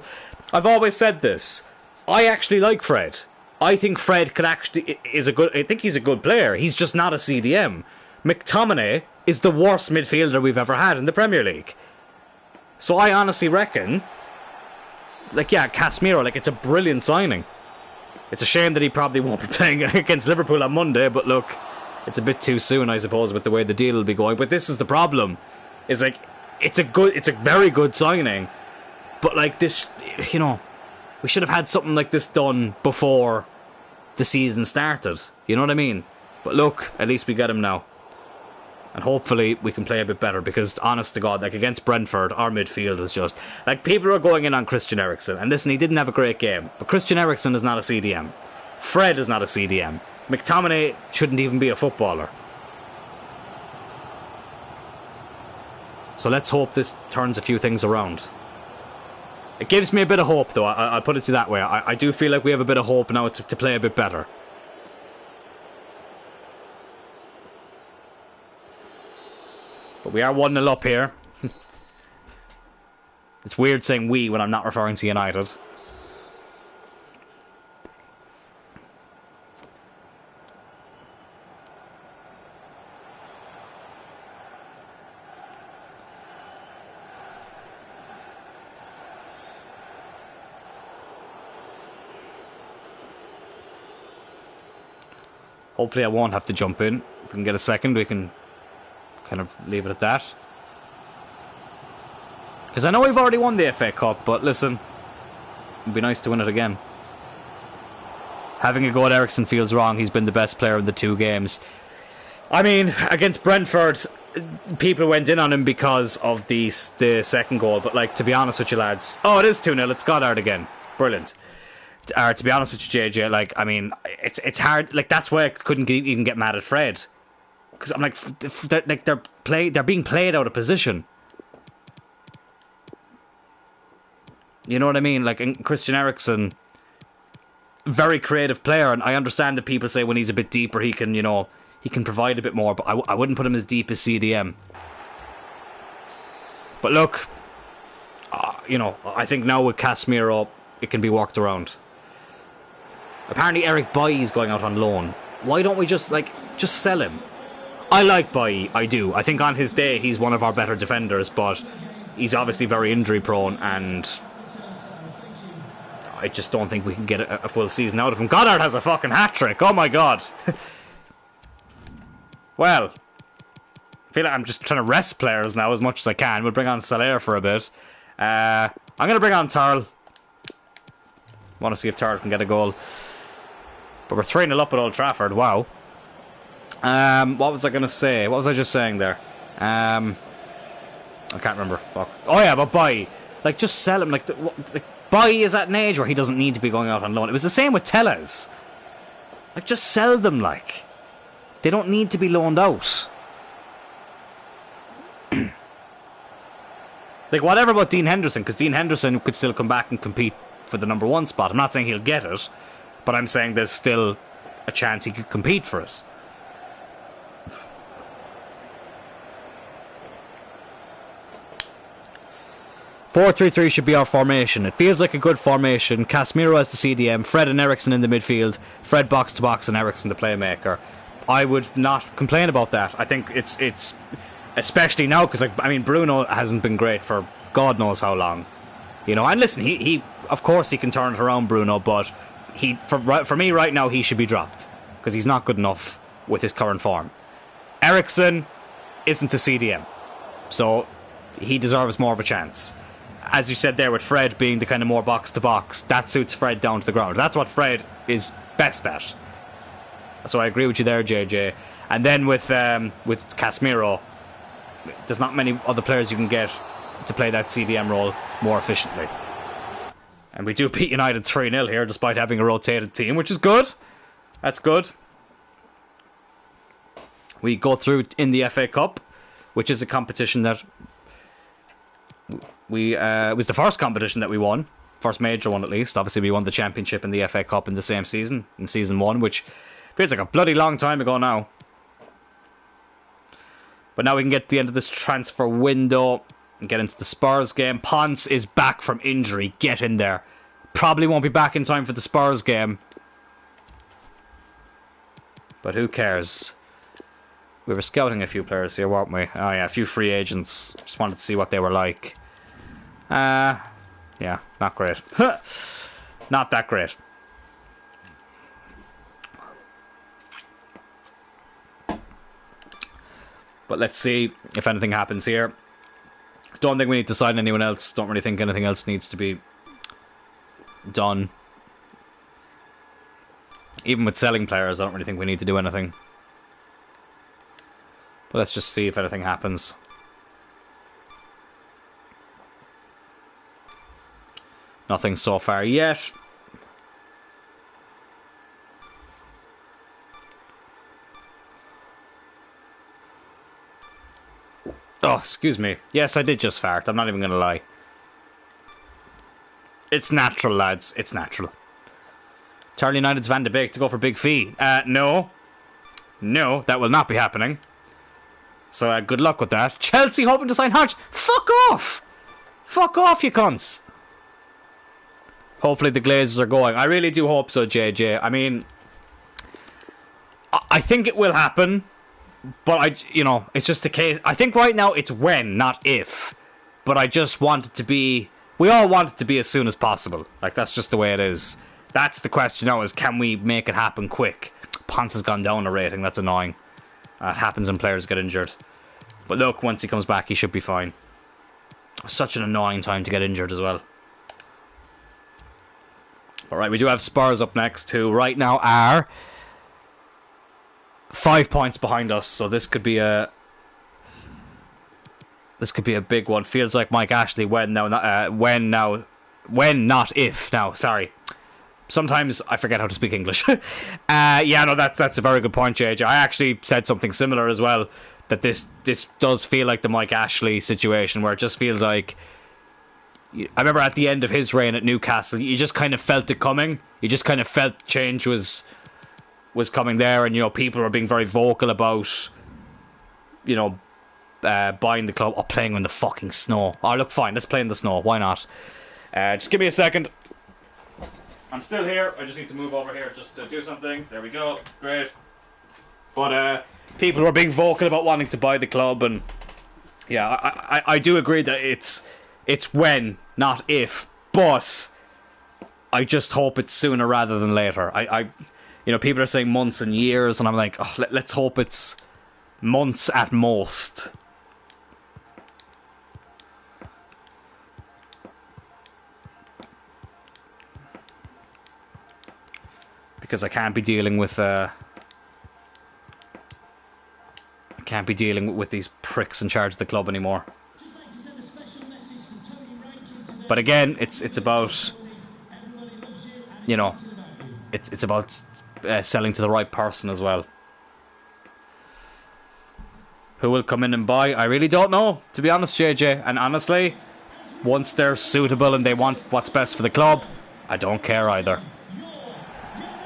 I've always said this. I actually like Fred. I think Fred could actually... I think he's a good player. He's just not a CDM. McTominay is the worst midfielder we've ever had in the Premier League. So I honestly reckon, like, yeah, Casemiro, like, it's a brilliant signing. It's a shame that he probably won't be playing against Liverpool on Monday, but look, it's a bit too soon, I suppose, with the way the deal will be going. But this is the problem, is like, it's a very good signing, but like this, you know, we should have had something like this done before the season started. You know what I mean? But look, at least we get him now. And hopefully we can play a bit better, because honest to God, like against Brentford, our midfield was just... like, people are going in on Christian Eriksen. And listen, he didn't have a great game. But Christian Eriksen is not a CDM. Fred is not a CDM. McTominay shouldn't even be a footballer. So let's hope this turns a few things around. It gives me a bit of hope, though. I'll put it to you that way. I do feel like we have a bit of hope now to play a bit better. But we are 1-0 up here. It's weird saying we when I'm not referring to United. Hopefully I won't have to jump in. If we can get a second, we can kind of leave it at that. Because I know we've already won the FA Cup, but listen, it'd be nice to win it again. Having a go at Eriksen feels wrong. He's been the best player in the 2 games. I mean, against Brentford, people went in on him because of the second goal. But, like, to be honest with you, lads... Oh, it is 2-0. It's Goddard again. Brilliant. To be honest with you, JJ, like, I mean, it's hard. Like, that's why I couldn't even get mad at Fred. Because I'm like, they're being played out of position. You know what I mean? Like, Christian Eriksen, very creative player, and I understand that people say when he's a bit deeper, he can, you know, he can provide a bit more, but I wouldn't put him as deep as CDM. But look, you know, I think now with Casemiro, it can be worked around. Apparently Eric Bailly is going out on loan. Why don't we just sell him? I like Bailly, I do. I think on his day he's one of our better defenders, but he's obviously very injury prone, and I just don't think we can get a full season out of him. Goddard has a fucking hat-trick, oh my god. Well, I feel like I'm just trying to rest players now as much as I can. We'll bring on Soler for a bit. I'm going to bring on Tyrrell. Want to see if Tyrrell can get a goal. But we're 3-0 up at Old Trafford. Wow. What was I going to say? What was I just saying there? I can't remember. Fuck. Oh yeah, but Bailly. Like, just sell him. Like, Bailly is at an age where he doesn't need to be going out on loan. It was the same with Tellez. Like, just sell them, like. They don't need to be loaned out. Like, whatever about Dean Henderson, because Dean Henderson could still come back and compete for the number 1 spot. I'm not saying he'll get it, but I'm saying there's still a chance he could compete for it. (4-3-3) should be our formation. It feels like a good formation. Casemiro as the CDM, Fred and Eriksen in the midfield, Fred box to box and Eriksen the playmaker. I would not complain about that. I think it's especially now because, I mean, Bruno hasn't been great for God knows how long. You know, and listen, he of course he can turn it around, Bruno, but for me right now he should be dropped because he's not good enough with his current form. Eriksen isn't a CDM, so he deserves more of a chance. As you said there, with Fred being the kind of more box to box, that suits Fred down to the ground. That's what Fred is best at. So I agree with you there, JJ. And then with Casemiro, there's not many other players you can get to play that CDM role more efficiently. And we do beat United 3-0 here, despite having a rotated team, which is good. That's good. We go through in the FA Cup, which is a competition that it was the first competition that we won. First major one, at least. Obviously, we won the Championship and the FA Cup in the same season, in Season 1, which feels like a bloody long time ago now. But now we can get to the end of this transfer window and get into the Spurs game. Ponce is back from injury. Get in there. Probably won't be back in time for the Spurs game. But who cares? We were scouting a few players here, weren't we? Oh yeah, a few free agents. Just wanted to see what they were like. Yeah, not great. Not that great. But let's see if anything happens here. Don't think we need to sign anyone else. Don't really think anything else needs to be done. Even with selling players, I don't really think we need to do anything. But let's just see if anything happens. Nothing so far yet. Oh, excuse me. Yes, I did just fart. I'm not even going to lie. It's natural, lads. It's natural. Tyrrell United's Van de Beek to go for big fee. No. No, that will not be happening. So good luck with that. Chelsea hoping to sign Hodge. Fuck off! Fuck off, you cunts! Hopefully the Glazers are going. I really do hope so, JJ. I mean, I think it will happen. But, it's just a case. I think right now it's when, not if. But I just want it to be... We all want it to be as soon as possible. Like, that's just the way it is. That's the question now, is can we make it happen quick? Ponce has gone down a rating. That's annoying. It happens when players get injured. But look, once he comes back, he should be fine. Such an annoying time to get injured as well. Alright, we do have Spurs up next, who right now are 5 points behind us. So this could be a... This could be a big one. Feels like Mike Ashley, when not if now. Sorry. Sometimes I forget how to speak English. Yeah, no, that's a very good point, JJ. I actually said something similar as well. That this does feel like the Mike Ashley situation, where it just feels like... I remember at the end of his reign at Newcastle, you just kind of felt it coming. You just kind of felt change was coming there, and people were being very vocal about, buying the club or playing in the fucking snow. Oh, look, fine, let's play in the snow. Why not? Just give me a second. I'm still here. I just need to move over here just to do something. There we go. Great. But people were being vocal about wanting to buy the club, and yeah, I do agree that it's when, not if. But I just hope it's sooner rather than later. People are saying months and years, and I'm like, let's hope it's months at most. Because I can't be dealing with these pricks in charge of the club anymore. But again, it's about it's about selling to the right person as well. Who will come in and buy? I really don't know, to be honest, JJ. And honestly, once they're suitable and they want what's best for the club, I don't care either.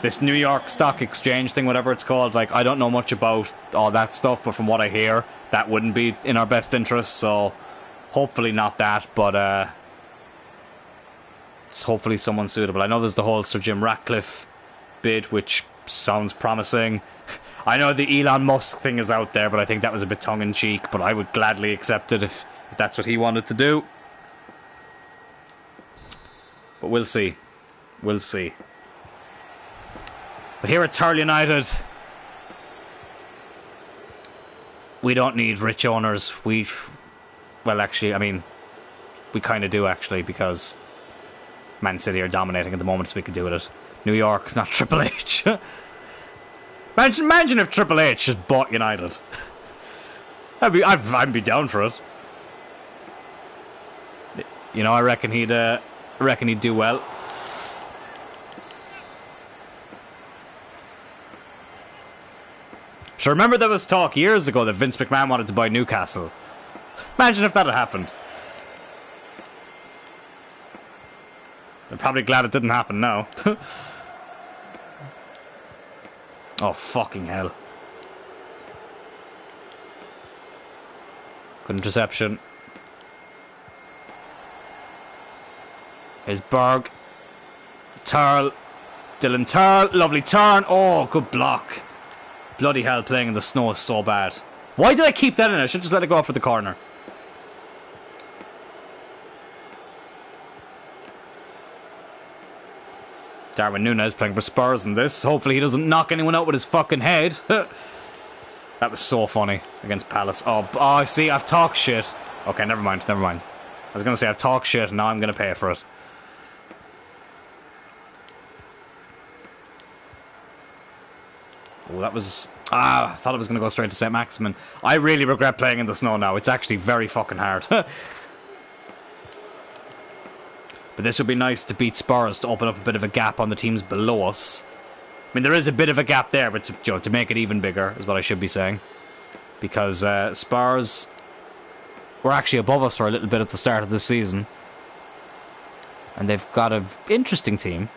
This New York Stock Exchange thing, whatever it's called, like, I don't know much about all that stuff, but from what I hear, that wouldn't be in our best interest, so hopefully not that, but it's hopefully someone suitable. I know there's the whole Sir Jim Ratcliffe bid, which sounds promising. I know the Elon Musk thing is out there, but I think that was a bit tongue-in-cheek, but I would gladly accept it if that's what he wanted to do. But we'll see. We'll see. But here at Tyrrell United, we don't need rich owners. Well, actually, I mean, we kind of do, actually, because Man City are dominating at the moment, so we could do with it. New York, not Triple H. Imagine if Triple H just bought United. I'd be down for it. I reckon he'd do well. So remember there was talk years ago that Vince McMahon wanted to buy Newcastle. Imagine if that had happened. I'm probably glad it didn't happen now. Oh, fucking hell. Good interception. Here's Berg. Tyrrell. Dylan Tyrrell. Lovely turn. Oh, good block. Bloody hell, playing in the snow is so bad. Why did I keep that in? I should just let it go off for the corner. Darwin Núñez playing for Spurs in this. Hopefully he doesn't knock anyone out with his fucking head. That was so funny against Palace. Oh, see, I've talked shit. Okay, never mind. I was going to say I've talked shit and now I'm going to pay for it. Oh, that was... I thought it was going to go straight to St. Maximin. I really regret playing in the snow now. It's actually very fucking hard. But this would be nice to beat Spurs to open up a bit of a gap on the teams below us. I mean, there is a bit of a gap there, but to make it even bigger is what I should be saying. Because Spurs were actually above us for a little bit at the start of this season. And they've got an interesting team.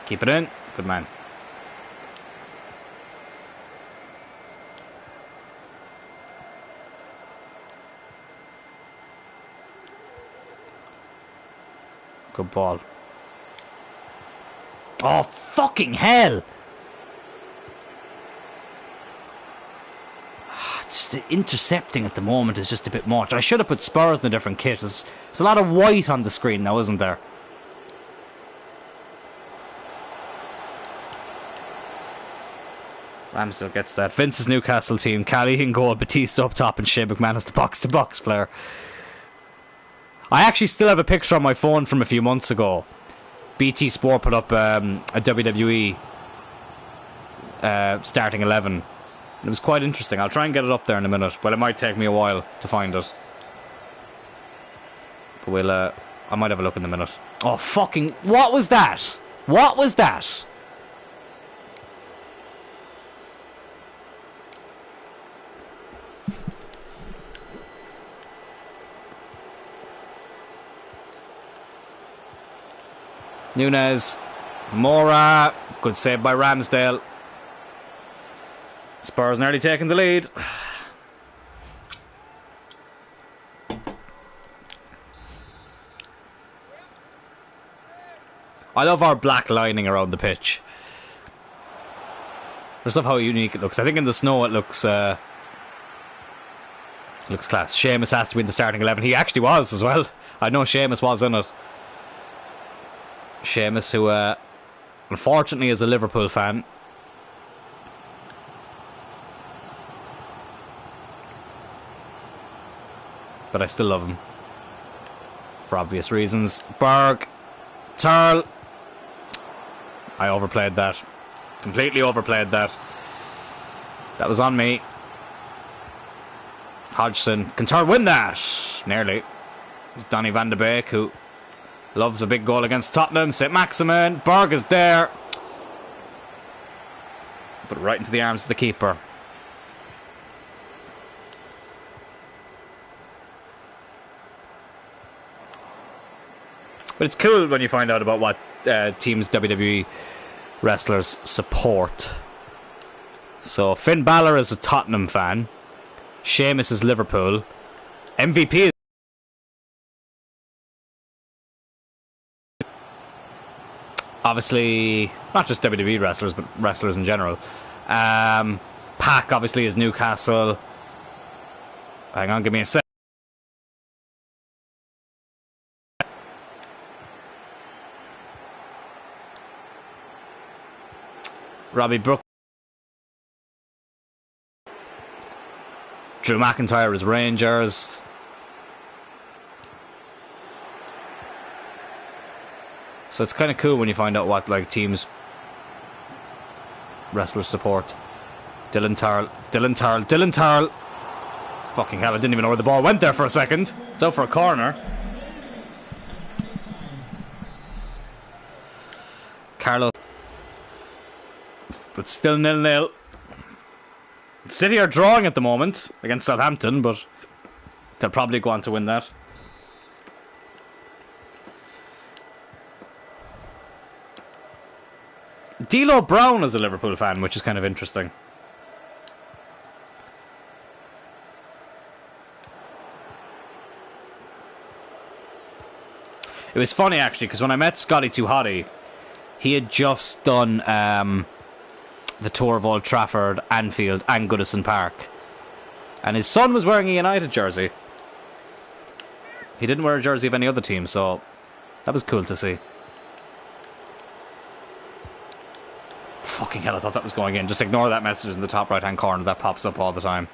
Keep it in. Good man. Good ball. Oh, fucking hell! Just the intercepting at the moment is just a bit much. I should have put Spurs in a different kit. There's a lot of white on the screen now, isn't there? Ramsdale gets that. Vince's Newcastle team. Cali in goal, Batista up top, and Shea McMahon as the box-to-box player. I actually still have a picture on my phone from a few months ago. BT Sport put up a WWE starting 11. It was quite interesting. I'll try and get it up there in a minute, but it might take me a while to find it. But we'll, I might have a look in a minute. Oh, fucking... What was that? What was that? Nunez. Mora. Good save by Ramsdale. Spurs nearly taking the lead. I love our black lining around the pitch. I just love how unique it looks. I think in the snow it looks class. Seamus has to be in the starting 11. He actually was as well. I know Seamus was in it. Seamus, who unfortunately is a Liverpool fan. But I still love him. For obvious reasons. Berg. Tyrrell. I overplayed that. Completely overplayed that. That was on me. Hodgson. Can Tyrrell win that? Nearly. It's Donny van de Beek, who loves a big goal against Tottenham. St. Maximin. Berg is there. But right into the arms of the keeper. But it's cool when you find out about what teams WWE wrestlers support. So Finn Balor is a Tottenham fan. Sheamus is Liverpool. MVP is... Obviously, not just WWE wrestlers, but wrestlers in general. Pac obviously is Newcastle. Hang on, give me a sec. Robbie Brooke. Drew McIntyre is Rangers. So it's kind of cool when you find out what like teams wrestlers support. Dylan Tyrrell. Fucking hell, I didn't even know where the ball went there for a second. It's out for a corner. Carlos. But still 0-0. City are drawing at the moment against Southampton, but they'll probably go on to win that. D'Lo Brown is a Liverpool fan, which is kind of interesting. It was funny actually, because when I met Scotty Too Hottie, he had just done the tour of Old Trafford, Anfield and Goodison Park. And his son was wearing a United jersey. He didn't wear a jersey of any other team, so that was cool to see. Fucking hell, I thought that was going in. Just ignore that message in the top right hand corner. That pops up all the time.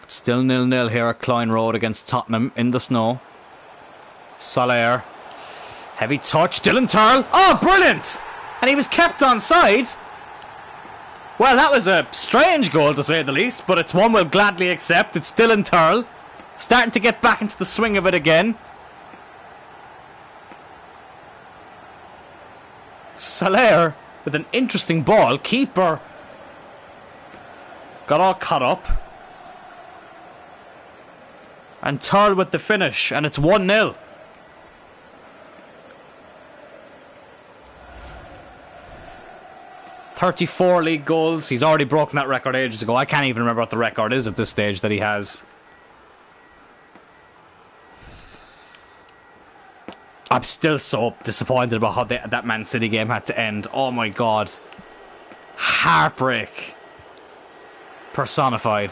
Still 0-0 here at Clyne Road against Tottenham in the snow. Soler. Heavy touch. Dylan Tyrrell. Oh, brilliant! And he was kept onside. Well, that was a strange goal to say the least, but it's one we'll gladly accept. It's Dylan Tyrrell starting to get back into the swing of it again. Soler with an interesting ball. Keeper got all caught up. And Tyrrell with the finish, and it's 1-0. "34 league goals. He's already broken that record ages ago. I can't even remember what the record is at this stage that he has. I'm still so disappointed about how that Man City game had to end. Oh my god. Heartbreak personified.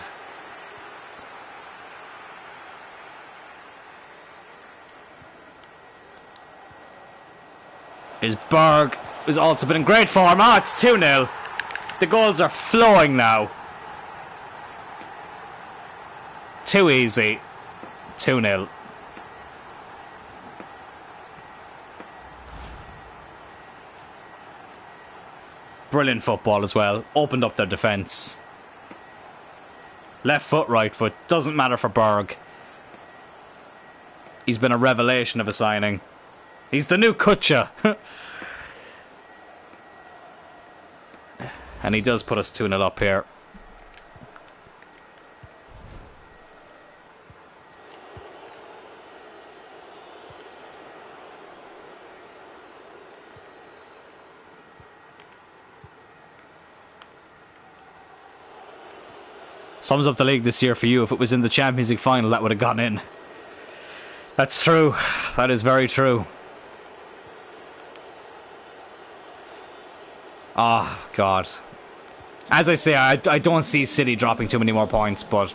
His Berg has also been in great form. Oh, it's 2-0. The goals are flowing now. Too easy. 2-0. Brilliant football as well. Opened up their defence. Left foot, right foot. Doesn't matter for Berg. He's been a revelation of a signing. He's the new Kutcha. And he does put us 2-0 up here. Sums up the league this year for you. If it was in the Champions League final, that would have gone in. That's true. That is very true. Oh, God. As I say, I don't see City dropping too many more points, but...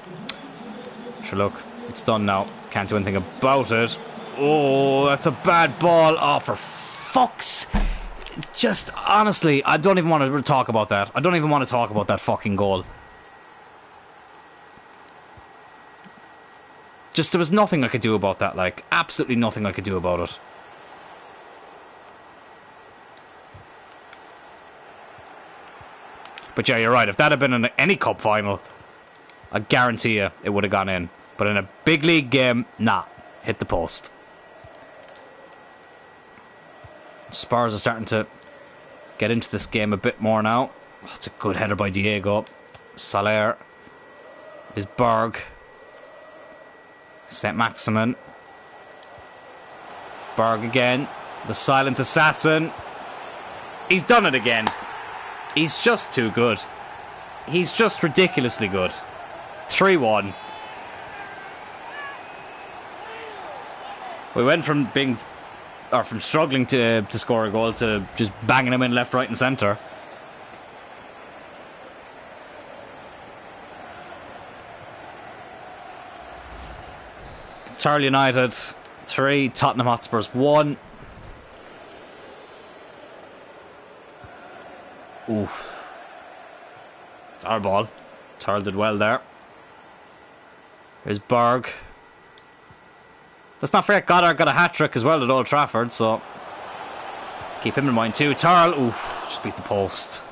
Sure, look. It's done now. Can't do anything about it. Oh, that's a bad ball. Oh, for fuck's... Just, honestly, I don't even want to talk about that. I don't even want to talk about that fucking goal. Just, there was nothing I could do about that, like, absolutely nothing I could do about it. But yeah, you're right, if that had been in any cup final, I guarantee you it would have gone in. But in a big league game, nah, hit the post. Spurs are starting to get into this game a bit more now. Oh, it's a good header by Diego. Soler is Berg. St. Maximin. Berg again. The silent assassin. He's done it again. He's just too good. He's just ridiculously good. 3-1. We went from struggling to score a goal to just banging him in left, right and centre. Tyrrell United 3, Tottenham Hotspurs 1. Oof. It's our ball. Tyrrell did well there. Here's Berg. Let's not forget Goddard got a hat-trick as well at Old Trafford, so keep him in mind too. Tyrrell, oof, just beat the post.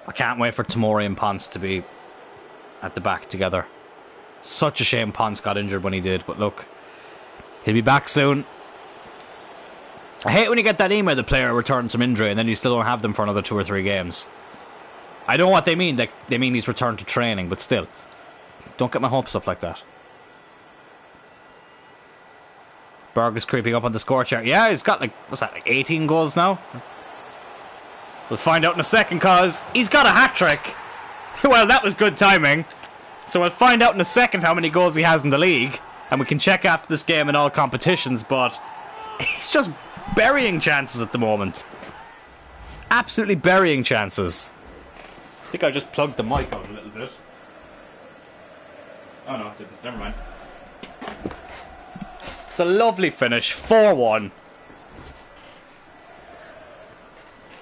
I can't wait for Tomori and Ponce to be at the back together. Such a shame Ponce got injured when he did, but look, he'll be back soon. I hate when you get that email the player returns from injury and then you still don't have them for another 2 or 3 games. I know what they mean. They mean he's returned to training, but still, don't get my hopes up like that. Berg is creeping up on the score chart. Yeah, he's got what's that, 18 goals now? We'll find out in a second, cause he's got a hat-trick. Well, that was good timing. So we'll find out in a second how many goals he has in the league, and we can check after this game in all competitions, but he's just burying chances at the moment. Absolutely burying chances. I think I just plugged the mic out a little bit. Oh no, it didn't. Never mind. It's a lovely finish. 4-1.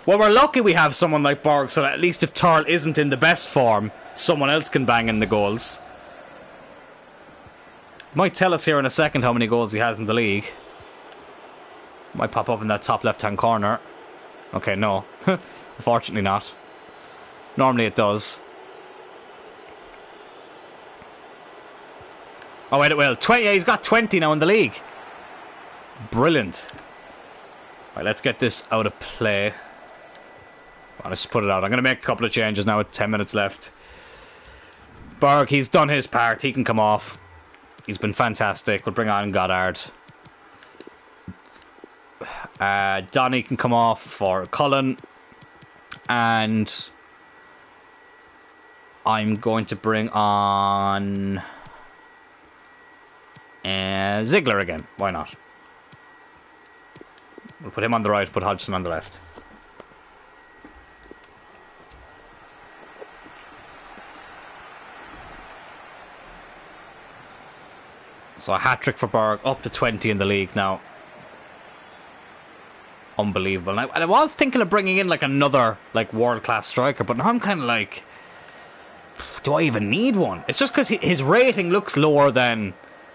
Well, we're lucky we have someone like Berg, so that at least if Tyrrell isn't in the best form, someone else can bang in the goals. Might tell us here in a second how many goals he has in the league. Might pop up in that top left-hand corner. Okay, no. Unfortunately not. Normally it does. Oh, wait, it will. 20. Yeah, he's got 20 now in the league. Brilliant. Right, let's get this out of play. Well, let's just put it out. I'm going to make a couple of changes now with 10 minutes left. Berg, he's done his part. He can come off. He's been fantastic. We'll bring on Goddard. Donny can come off for Cullen. And I'm going to bring on Ziegler again. Why not? We'll put him on the right, put Hodgson on the left. So a hat-trick for Berg, up to 20 in the league now. Unbelievable. And I was thinking of bringing in like another like world-class striker, but now I'm kind of like, do I even need one? It's just because his rating looks lower than,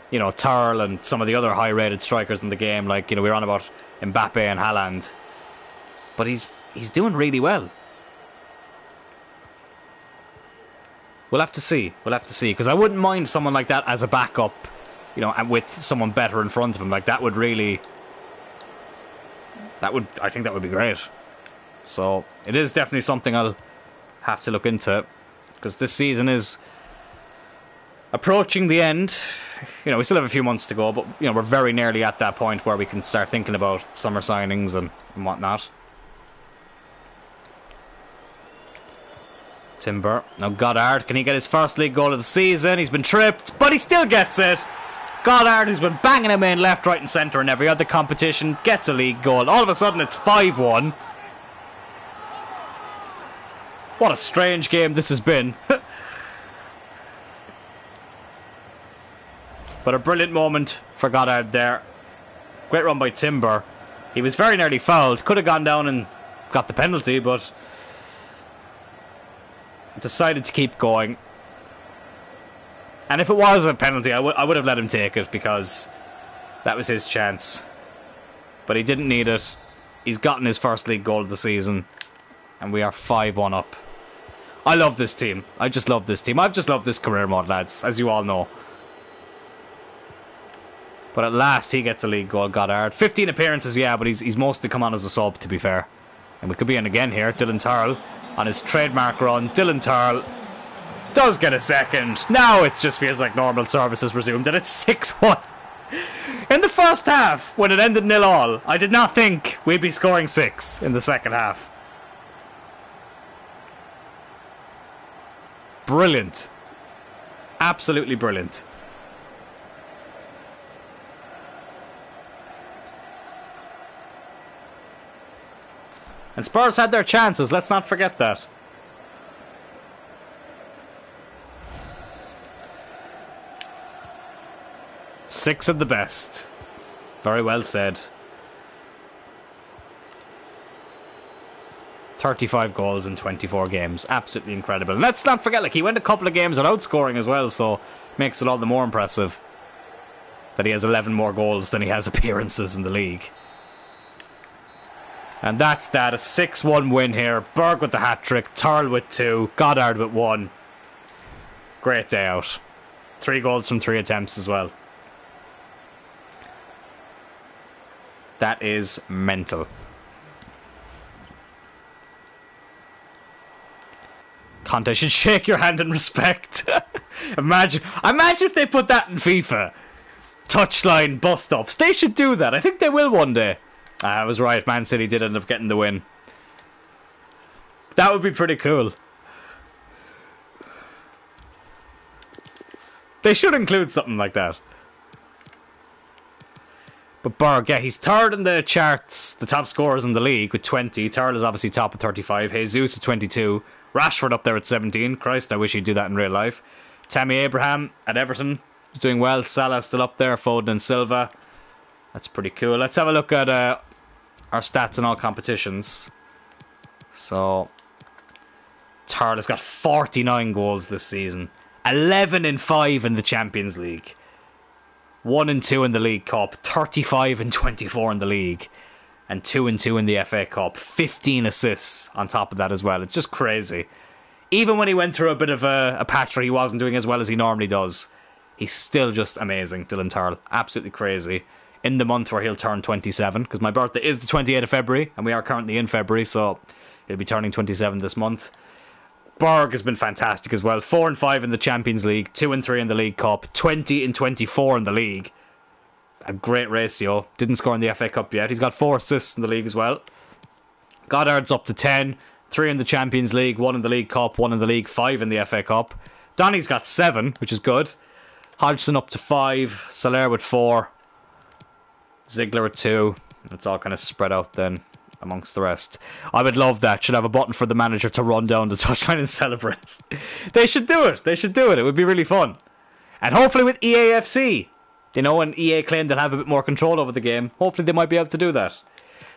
you know, Tyrrell and some of the other high-rated strikers in the game. Like, you know, we were on about Mbappe and Haaland. But he's doing really well. We'll have to see. We'll have to see. Because I wouldn't mind someone like that as a backup, you know, and with someone better in front of him. Like, that would really... I think that would be great. So, it is definitely something I'll have to look into. Because this season is approaching the end. You know, we still have a few months to go, but, you know, we're very nearly at that point where we can start thinking about summer signings and whatnot. Timber. Now Goddard, can he get his first league goal of the season? He's been tripped, but he still gets it. Goddard, who's been banging him in left, right and centre in every other competition, gets a league goal. All of a sudden it's 5-1. What a strange game this has been. But a brilliant moment for Goddard there. Great run by Timber. He was very nearly fouled. Could have gone down and got the penalty, but decided to keep going. And if it was a penalty, I would have let him take it, because that was his chance. But he didn't need it. He's gotten his first league goal of the season. And we are 5-1 up. I love this team. I just love this team. I've just loved this career mode, lads, as you all know. But at last he gets a league goal, Goddard. 15 appearances, yeah, but he's mostly come on as a sub, to be fair. And we could be in again here. Dylan Tyrrell on his trademark run. Dylan Tyrrell does get a second. Now it just feels like normal service has resumed, and it's 6-1. In the first half, when it ended 0-0, I did not think we'd be scoring 6 in the second half. Brilliant. Absolutely brilliant. And Spurs had their chances, let's not forget that. Six of the best. Very well said. 35 goals in 24 games. Absolutely incredible. And let's not forget, like, he went a couple of games without scoring as well, so makes it all the more impressive that he has 11 more goals than he has appearances in the league. And that's that. A 6-1 win here. Berg with the hat-trick. Tyrrell with 2. Goddard with 1. Great day out. 3 goals from 3 attempts as well. That is mental. Conte should shake your hand in respect. Imagine if they put that in FIFA. Touchline bust-ups. They should do that. I think they will one day. I was right. Man City did end up getting the win. That would be pretty cool. They should include something like that. But Berg, yeah, he's third in the charts, the top scorers in the league with 20. Tyrrell is obviously top with 35. Jesus at 22. Rashford up there at 17. Christ, I wish he'd do that in real life. Tammy Abraham at Everton is doing well. Salah still up there. Foden and Silva. That's pretty cool. Let's have a look at our stats in all competitions. So, Tyrrell has got 49 goals this season. 11 and 5 in the Champions League. 1 and 2 in the League Cup. 35 and 24 in the league. And 2 and 2 in the FA Cup. 15 assists on top of that as well. It's just crazy. Even when he went through a bit of a patch where he wasn't doing as well as he normally does, He's still just amazing, Dylan Tyrrell. Absolutely crazy. In the month where he'll turn 27, because my birthday is the 28th of February, and we are currently in February, so he'll be turning 27 this month. Berg has been fantastic as well. 4 and 5 in the Champions League, 2 and 3 in the League Cup, 20 and 24 in the league. A great ratio. Didn't score in the FA Cup yet. He's got 4 assists in the league as well. Goddard's up to 10, 3 in the Champions League, 1 in the League Cup, 1 in the League, 5 in the FA Cup. Donny's got 7, which is good. Hodgson up to 5, Soler with 4, Ziegler with 2. It's all kind of spread out then amongst the rest. I would love that. Should have a button for the manager to run down the touchline and celebrate. They should do it. They should do it. It would be really fun. And hopefully with EAFC, you know, when EA claim they'll have a bit more control over the game, hopefully they might be able to do that.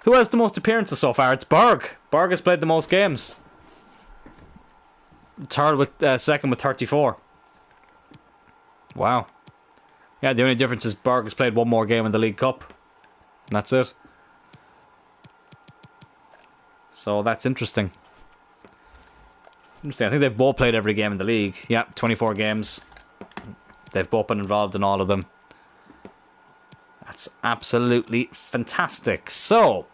Who has the most appearances so far? It's Berg. Berg has played the most games. Third with second with 34. Wow. Yeah, the only difference is Berg has played one more game in the League Cup. And that's it. So that's interesting. Interesting. I think they've both played every game in the league. Yeah, 24 games. They've both been involved in all of them. That's absolutely fantastic. So,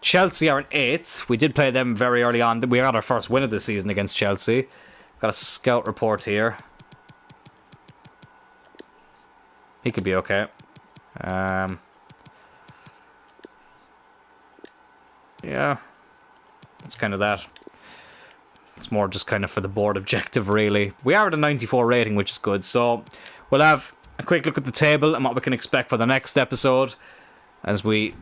Chelsea are in 8th. We did play them very early on. We got our first win of the season against Chelsea. Got a scout report here. He could be okay. Yeah. It's kind of that. It's more just kind of for the board objective, really. We are at a 94 rating, which is good. So, we'll have a quick look at the table and what we can expect for the next episode as we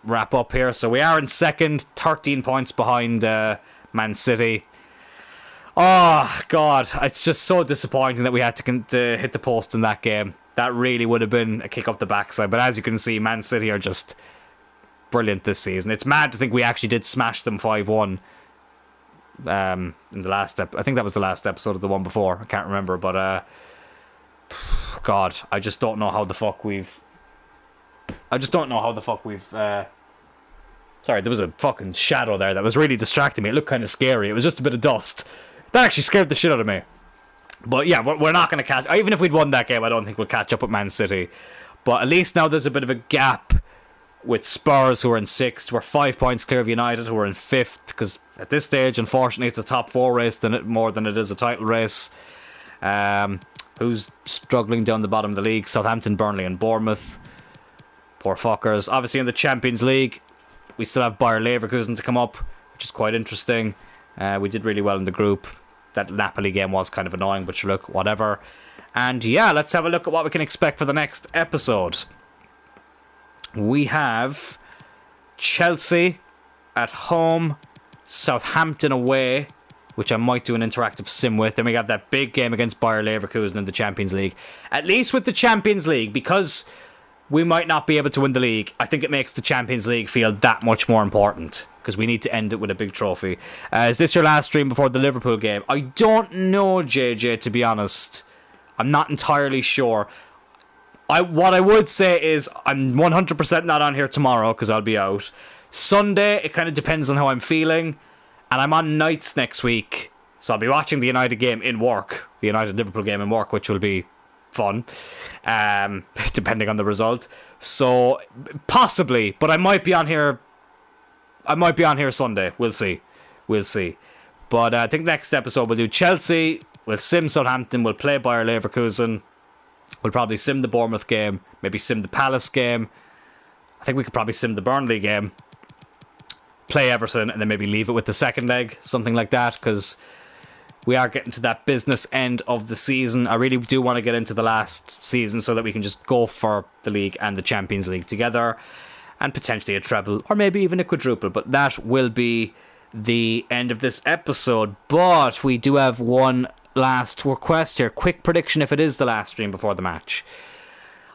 wrap up here. So we are in second, 13 points behind Man City. Oh, God. It's just so disappointing that we had to hit the post in that game. That really would have been a kick up the backside. But as you can see, Man City are just brilliant this season. It's mad to think we actually did smash them 5-1 in the last I think that was the last episode of the one before. I can't remember, but God, I just don't know how the fuck we've sorry, there was a fucking shadow there that was really distracting me. It looked kind of scary. It was just a bit of dust. That actually scared the shit out of me. But yeah, we're not going to catch... Even if we'd won that game, I don't think we'll catch up with Man City. But at least now there's a bit of a gap with Spurs, who are in 6th. We're 5 points clear of United, who are in 5th. Because at this stage, unfortunately, it's a top 4 race more than it is a title race. Who's struggling down the bottom of the league? Southampton, Burnley and Bournemouth. Poor fuckers. Obviously in the Champions League, we still have Bayer Leverkusen to come up, which is quite interesting. We did really well in the group. That Napoli game was kind of annoying, but look, whatever. And yeah, let's have a look at what we can expect for the next episode. We have Chelsea at home, Southampton away, which I might do an interactive sim with. Then we have that big game against Bayer Leverkusen in the Champions League. At least with the Champions League, because we might not be able to win the league, I think it makes the Champions League feel that much more important, because we need to end it with a big trophy. Is this your last stream before the Liverpool game? I don't know, JJ, to be honest. I'm not entirely sure. What I would say is I'm 100% not on here tomorrow, because I'll be out. Sunday, it kind of depends on how I'm feeling. And I'm on nights next week, so I'll be watching the United game in work. The United-Liverpool game in work, which will be fun, depending on the result. So, possibly, but I might be on here Sunday. We'll see. But I think next episode we'll do Chelsea, we'll sim Southampton, we'll play Bayer Leverkusen, we'll probably sim the Bournemouth game, maybe sim the Palace game. I think we could probably sim the Burnley game, play Everton, and then maybe leave it with the second leg, something like that, because we are getting to that business end of the season. I really do want to get into the last season so that we can just go for the league and the Champions League together, and potentially a treble, or maybe even a quadruple, but that will be the end of this episode. But we do have one last request here. Quick prediction if it is the last stream before the match.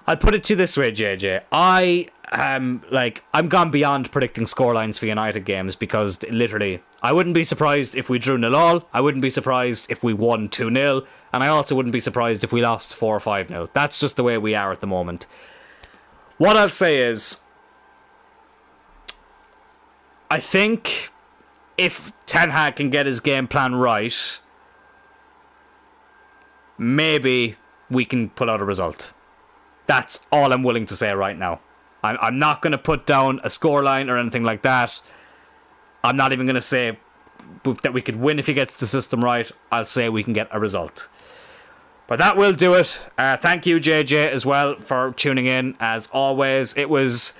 I'll put it to you this way, JJ. I'm gone beyond predicting scorelines for United games, because literally, I wouldn't be surprised if we drew 0-0, I wouldn't be surprised if we won 2-0, and I also wouldn't be surprised if we lost 4 or 5-0. That's just the way we are at the moment. What I'll say is, I think if Ten Hag can get his game plan right, maybe we can pull out a result. That's all I'm willing to say right now. I'm not going to put down a scoreline or anything like that. I'm not even going to say that we could win if he gets the system right. I'll say we can get a result. But that will do it. Thank you, JJ, as well, for tuning in. As always, it was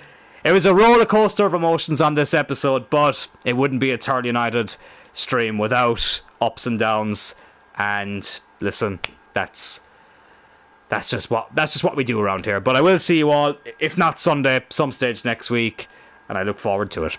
a roller coaster of emotions on this episode, but it wouldn't be a Tyrrell United stream without ups and downs. And listen, that's just what we do around here. But I will see you all, if not Sunday, some stage next week, and I look forward to it.